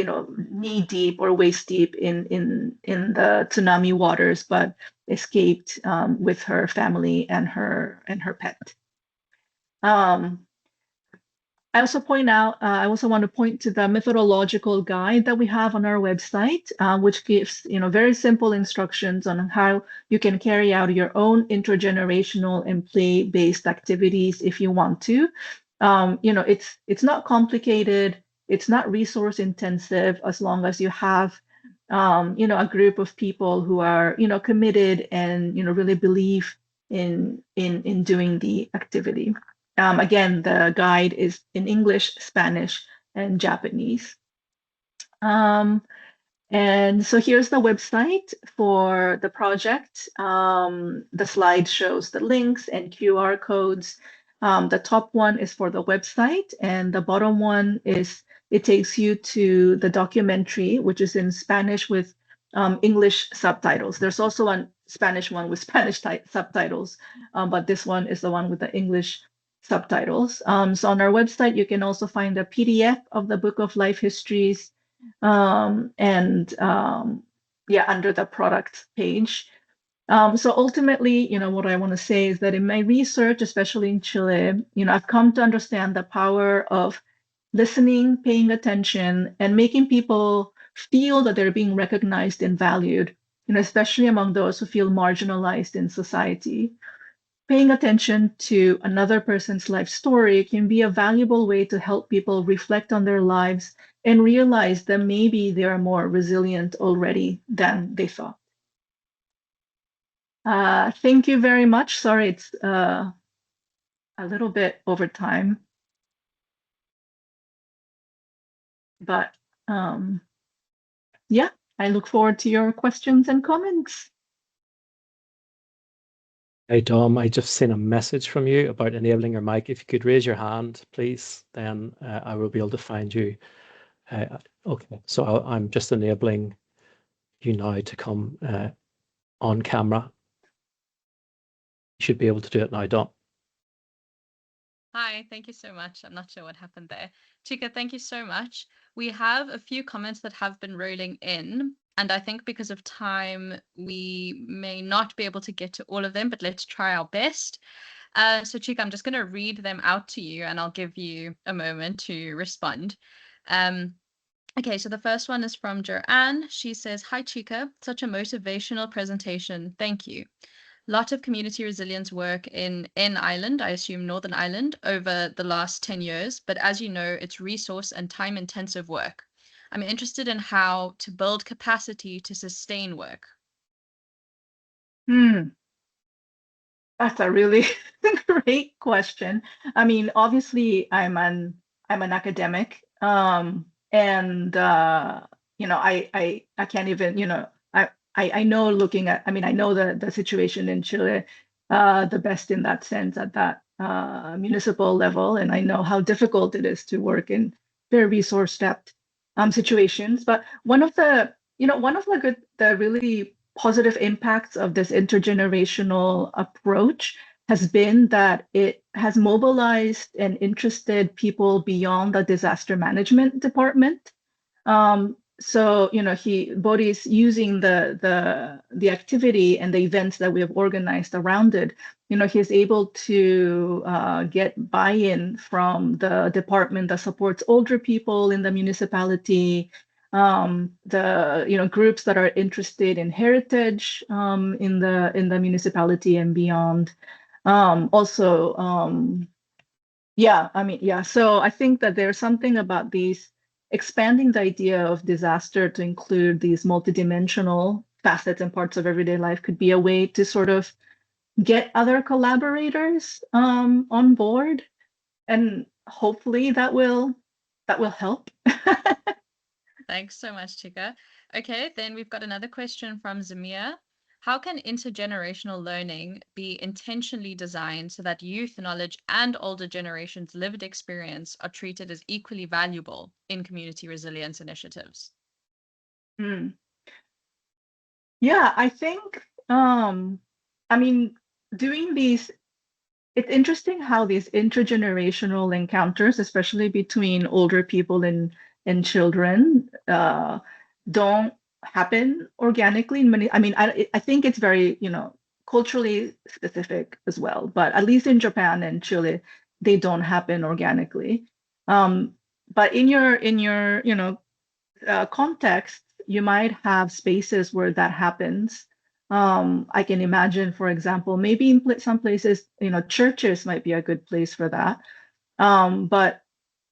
Speaker 3: knee deep or waist deep in the tsunami waters, but escaped with her family and her pet. I also want to point to the methodological guide that we have on our website, which gives very simple instructions on how you can carry out your own intergenerational and play-based activities if you want to. It's not complicated. It's not resource intensive as long as you have a group of people who are committed and really believe in doing the activity. Again, the guide is in English, Spanish, and Japanese. And so here's the website for the project. The slide shows the links and QR codes. The top one is for the website, and the bottom one it takes you to the documentary, which is in Spanish with English subtitles. There's also a Spanish one with Spanish subtitles, but this one is the one with the English subtitles. So on our website, you can also find a PDF of the Book of Life Histories, under the product page. So ultimately, what I want to say is that in my research, especially in Chile, I've come to understand the power of listening, paying attention, and making people feel that they're being recognized and valued, especially among those who feel marginalized in society. paying attention to another person's life story can be a valuable way to help people reflect on their lives and realize that maybe they are more resilient already than they thought. Thank you very much. Sorry, it's a little bit over time. But yeah, I look forward to your questions and comments.
Speaker 2: Hey, Dom, I just seen a message from you about enabling your mic. If you could raise your hand, please, then I will be able to find you. Okay, so I'm just enabling you now to come on camera. You should be able to do it now, Dom.
Speaker 1: Hi, thank you so much. I'm not sure what happened there. Chika, thank you so much. We have a few comments that have been rolling in, and I think because of time, we may not be able to get to all of them, but let's try our best. So Chika, I'm just going to read them out to you, and I'll give you a moment to respond. Okay, so the first one is from Joanne. She says, "Hi Chika, such a motivational presentation. Thank you. Lot of community resilience work in Ireland, I assume Northern Ireland, over the last 10 years. But as you know, it's resource and time intensive work. I'm interested in how to build capacity to sustain work."
Speaker 3: That's a really great question. I mean, obviously, I'm an academic, and you know, I can't even, you know, I know looking at, I mean, I know the situation in Chile, the best in that sense at that municipal level, and I know how difficult it is to work in very resource-strapped situations. But one of the, you know, one of the really positive impacts of this intergenerational approach has been that it has mobilized and interested people beyond the disaster management department. So, you know, Bodhi's using the activity and the events that we have organized around it. You know, he's able to get buy-in from the department that supports older people in the municipality, the groups that are interested in heritage in the municipality and beyond. Yeah, I mean, yeah. So I think that there's something about these expanding the idea of disaster to include these multidimensional facets and parts of everyday life could be a way to sort of get other collaborators on board, and hopefully that will help.
Speaker 1: Thanks so much, Chika. Okay, then we've got another question from Zamir. How can intergenerational learning be intentionally designed so that youth knowledge and older generations' lived experience are treated as equally valuable in community resilience initiatives?
Speaker 3: Yeah, I think, I mean, doing these, it's interesting how these intergenerational encounters, especially between older people and children, don't happen organically in many. I mean, I think it's very, you know, culturally specific as well, but at least in Japan and Chile, they don't happen organically. But in your you know, context, you might have spaces where that happens. I can imagine, for example, maybe in some places, you know, churches might be a good place for that. But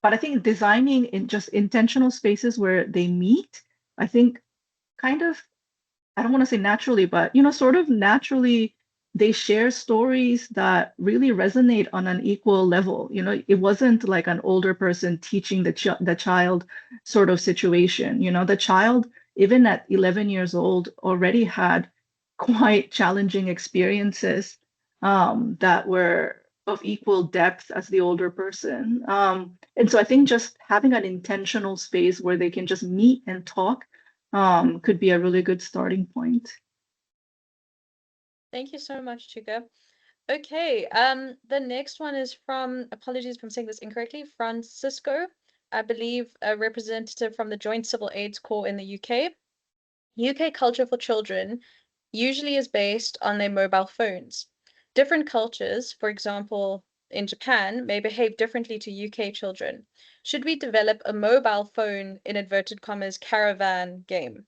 Speaker 3: I think designing in just intentional spaces where they meet, I think kind of, I don't want to say naturally, but you know, sort of naturally, they share stories that really resonate on an equal level. You know, it wasn't like an older person teaching the child sort of situation. You know, the child, even at 11 years old, already had quite challenging experiences that were of equal depth as the older person. And so I think just having an intentional space where they can just meet and talk could be a really good starting point.
Speaker 1: Thank you so much, Chika. Okay, the next one is from, apologies if I'm saying this incorrectly, Francisco, I believe a representative from the Joint Civil AIDS Corps in the UK. UK culture for children usually is based on their mobile phones. Different cultures, for example, in Japan, may behave differently to UK children. Should we develop a mobile phone, in inverted commas, caravan game?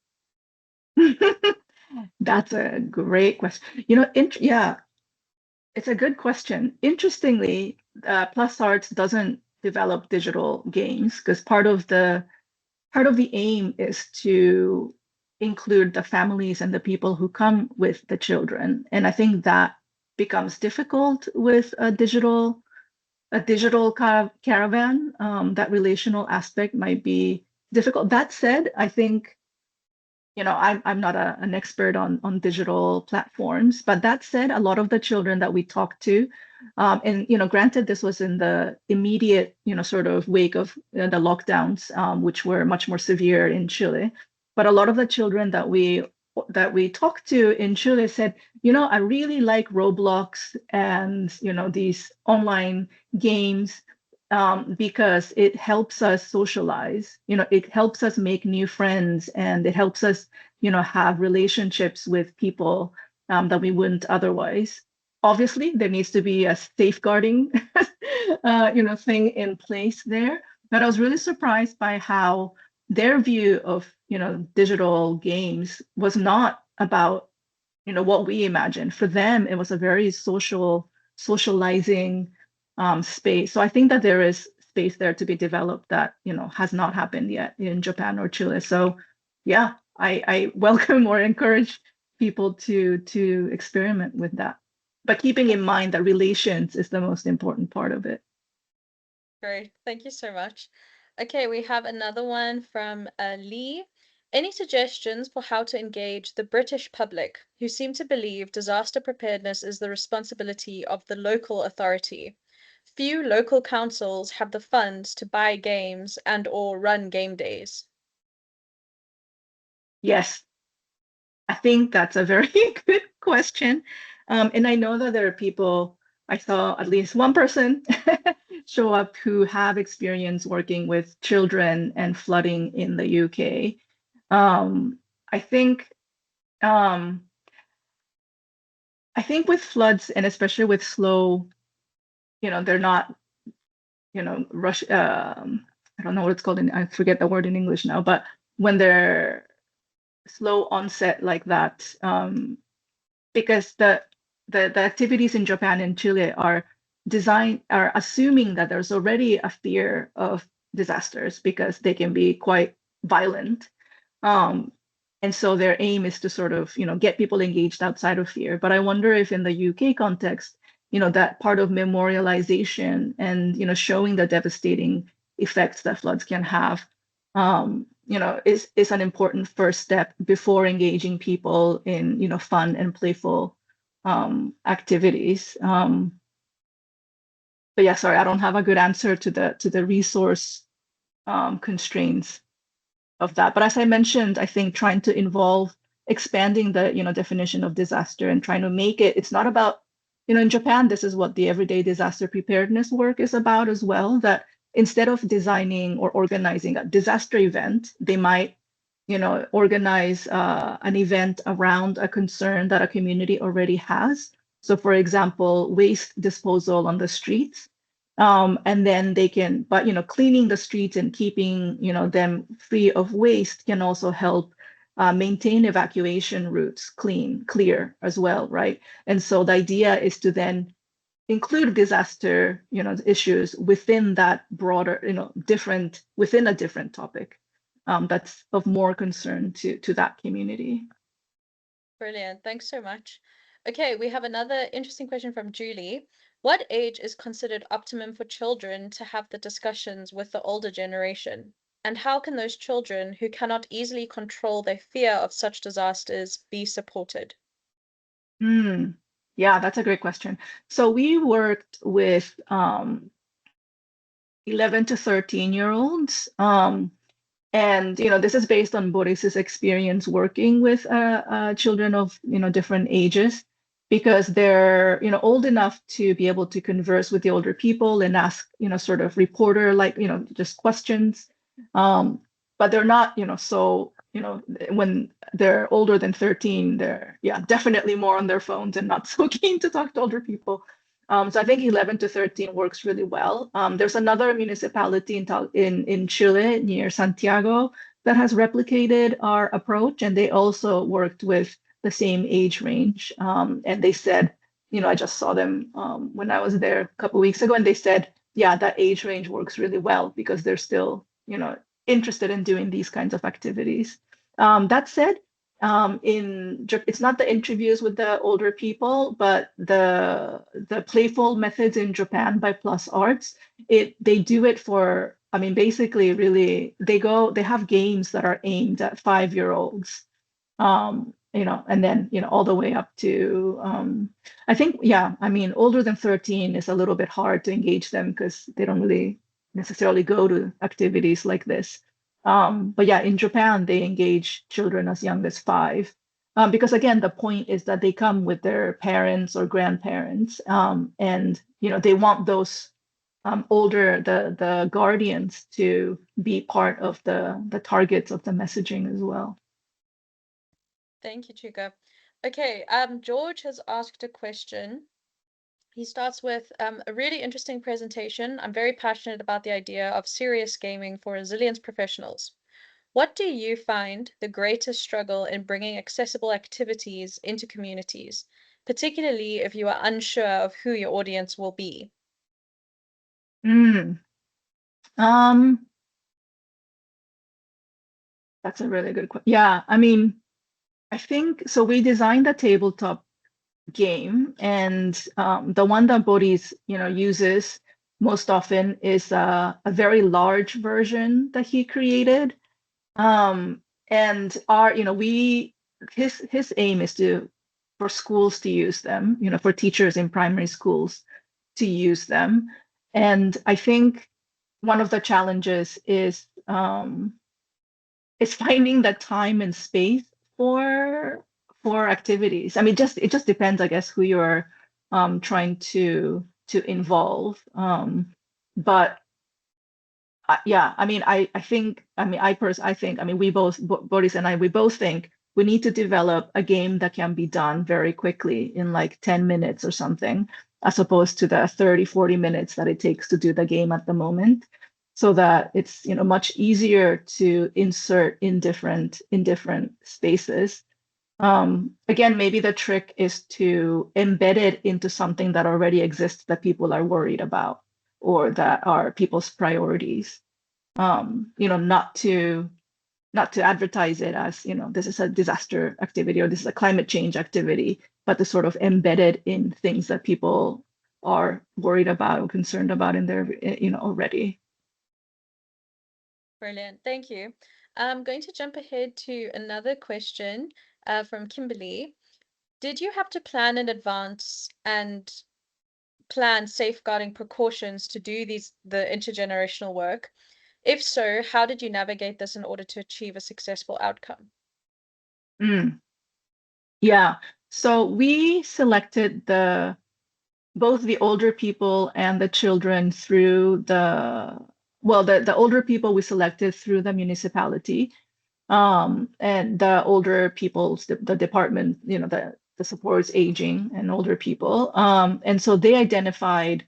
Speaker 3: That's a great question. You know, yeah, It's a good question. Interestingly, Plus Arts doesn't develop digital games because part of the aim is to include the families and the people who come with the children. And I think that becomes difficult with a digital caravan. That relational aspect might be difficult. That said, I think, I'm not an expert on digital platforms, but that said, a lot of the children that we talked to, and granted, this was in the immediate, sort of wake of the lockdowns, which were much more severe in Chile. But a lot of the children that we talked to in Chile said, I really like Roblox and these online games because it helps us socialize. It helps us make new friends, and it helps us, have relationships with people that we wouldn't otherwise. Obviously, there needs to be a safeguarding, thing in place there. But I was really surprised by how their view of, digital games was not about, what we imagined. For them, it was a very socializing space. So I think that there is space there to be developed that, has not happened yet in Japan or Chile. So yeah, I welcome or encourage people to experiment with that. But keeping in mind that relations is the most important part of it.
Speaker 1: Great, thank you so much. Okay, we have another one from Lee. Any suggestions for how to engage the British public who seem to believe disaster preparedness is the responsibility of the local authority? Few local councils have the funds to buy games and/or run game days.
Speaker 3: Yes, I think that's a very good question. And I know that there are people, I saw at least one person show up who have experience working with children and flooding in the UK. I think with floods, and especially with slow, they're not, rush. I don't know what it's called. I forget the word in English now. But when they're slow onset like that, because the activities in Japan and Chile are assuming that there's already a fear of disasters because they can be quite violent. And so their aim is to sort of, get people engaged outside of fear. But I wonder if in the UK context, that part of memorialization and, showing the devastating effects that floods can have, is an important first step before engaging people in, fun and playful activities. But yeah, sorry, I don't have a good answer to the resource constraints of that. But as I mentioned, I think trying to involve expanding the definition of disaster and trying to make it's not about, in Japan, this is what the everyday disaster preparedness work is about as well, that instead of designing or organizing a disaster event, they might organize an event around a concern that a community already has. So for example, waste disposal on the streets. And then they can, but cleaning the streets and keeping them free of waste can also help maintain evacuation routes clear as well, right? And so the idea is to then include disaster issues within that broader within a different topic that's of more concern to that community.
Speaker 1: Brilliant, thanks so much. Okay, we have another interesting question from Julie. What age is considered optimum for children to have the discussions with the older generation? And how can those children who cannot easily control their fear of such disasters be supported?
Speaker 3: Yeah, that's a great question. So we worked with 11 to 13-year-olds. And this is based on Boris's experience working with children of different ages, because they're old enough to be able to converse with the older people and ask sort of reporter like just questions, but they're not so when they're older than 13, they're definitely more on their phones and not so keen to talk to older people. So I think 11 to 13 works really well. There's another municipality in Chile near Santiago that has replicated our approach, and they also worked with the same age range. And they said, I just saw them when I was there a couple weeks ago, and they said, yeah, that age range works really well because they're still, interested in doing these kinds of activities. That said, it's not the interviews with the older people, but the playful methods in Japan by Plus Arts, they do it for, basically really they have games that are aimed at 5-year-olds, and then, all the way up to, I think, yeah, older than 13 is a little bit hard to engage them because they don't really necessarily go to activities like this. But yeah, in Japan, they engage children as young as 5. Because again, the point is that they come with their parents or grandparents, and they want those older the guardians to be part of the targets of the messaging as well.
Speaker 1: Thank you, Chika. Okay, George has asked a question. He starts with a really interesting presentation. I'm very passionate about the idea of serious gaming for resilience professionals. What do you find the greatest struggle in bringing accessible activities into communities, particularly if you are unsure of who your audience will be?
Speaker 3: That's a really good question. Yeah, I think so. We designed a tabletop game, and the one that Boris, uses most often is a very large version that he created. And our, his aim is for schools to use them, for teachers in primary schools to use them. And I think one of the challenges is finding the time and space for activities. it just depends, I guess, who you're trying to involve. But yeah, I think, we both, Boris and I, we both think we need to develop a game that can be done very quickly in like 10 minutes or something, as opposed to the 30, 40 minutes that it takes to do the game at the moment, so that it's, much easier to insert in different spaces. Again, maybe the trick is to embed it into something that already exists that people are worried about or that are people's priorities. Not to advertise it as, this is a disaster activity or this is a climate change activity, but to sort of embed it in things that people are worried about or concerned about in their, already.
Speaker 1: Brilliant, thank you. I'm going to jump ahead to another question from Kimberly. Did you have to plan in advance and plan safeguarding precautions to do the intergenerational work? If so, how did you navigate this in order to achieve a successful outcome?
Speaker 3: Yeah, so we selected both the older people and the children through the older people we selected through the municipality, and the older people's the department, the supports aging and older people, and so they identified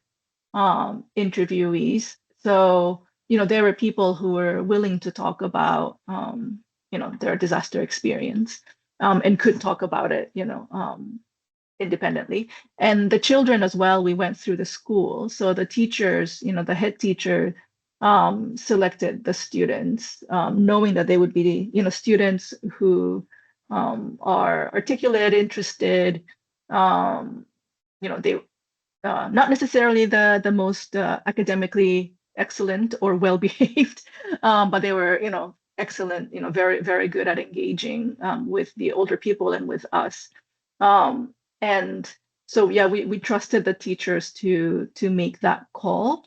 Speaker 3: interviewees. So there were people who were willing to talk about their disaster experience, and could talk about it independently. And the children as well, we went through the school. So the teachers, the head teacher selected the students, knowing that they would be, students who are articulate, interested, they not necessarily the most academically excellent or well-behaved, but they were, excellent, very, very good at engaging with the older people and with us. And so, yeah, we trusted the teachers to make that call.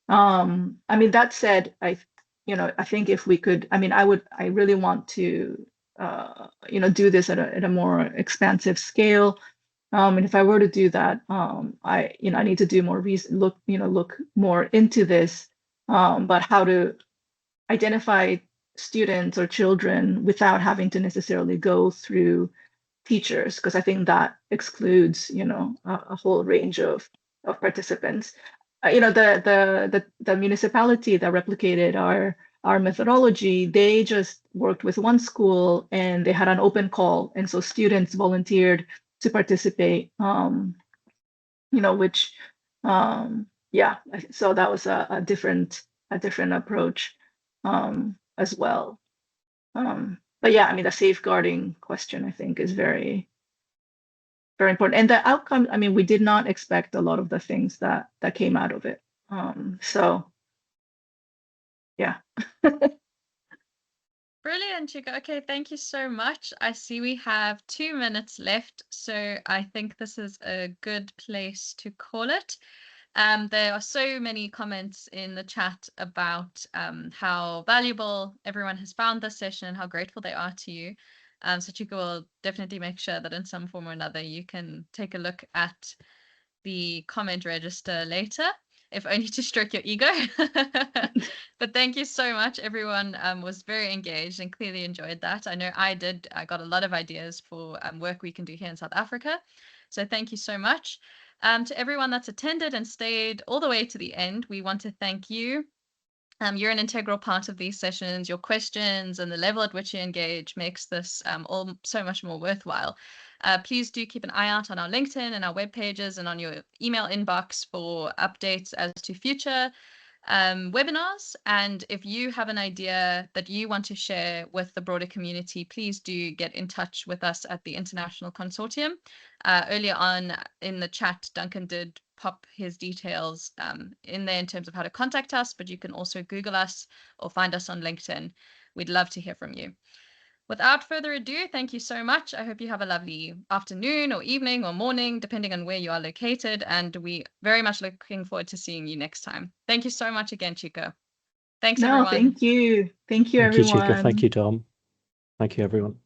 Speaker 3: That said, I think if we could, I really want to, do this at a more expansive scale. And if I were to do that, I need to do more look more into this, but how to identify students or children without having to necessarily go through teachers, because I think that excludes, a whole range of participants. The municipality that replicated our methodology, they just worked with one school and they had an open call, and so students volunteered to participate which, yeah, so that was a different approach as well. But yeah, I mean, the safeguarding question, I think, is very, very important. And the outcome, I mean, we did not expect a lot of the things that came out of it. So yeah.
Speaker 1: Brilliant, Chika. Okay, thank you so much. I see we have 2 minutes left, so I think this is a good place to call it. There are so many comments in the chat about how valuable everyone has found this session and how grateful they are to you. So Chika will definitely make sure that in some form or another you can take a look at the comment register later, if only to stroke your ego. But thank you so much. Everyone was very engaged and clearly enjoyed that. I know I did. I got a lot of ideas for work we can do here in South Africa. So thank you so much. To everyone that's attended and stayed all the way to the end, we want to thank you. You're an integral part of these sessions. Your questions and the level at which you engage makes this all so much more worthwhile. Please do keep an eye out on our LinkedIn and our web pages and on your email inbox for updates as to future webinars. And if you have an idea that you want to share with the broader community, please do get in touch with us at the International Consortium. Earlier on in the chat, Duncan did pop his details in there in terms of how to contact us, but you can also Google us or find us on LinkedIn. We'd love to hear from you. Without further ado, thank you so much. I hope you have a lovely afternoon or evening or morning, depending on where you are located. And we very much looking forward to seeing you next time. Thank you so much again, Chika. Thanks, everyone.
Speaker 3: Thank you. Thank you,
Speaker 2: Thank you,
Speaker 3: everyone.
Speaker 2: Chika. Thank you, Dom. Thank you, everyone.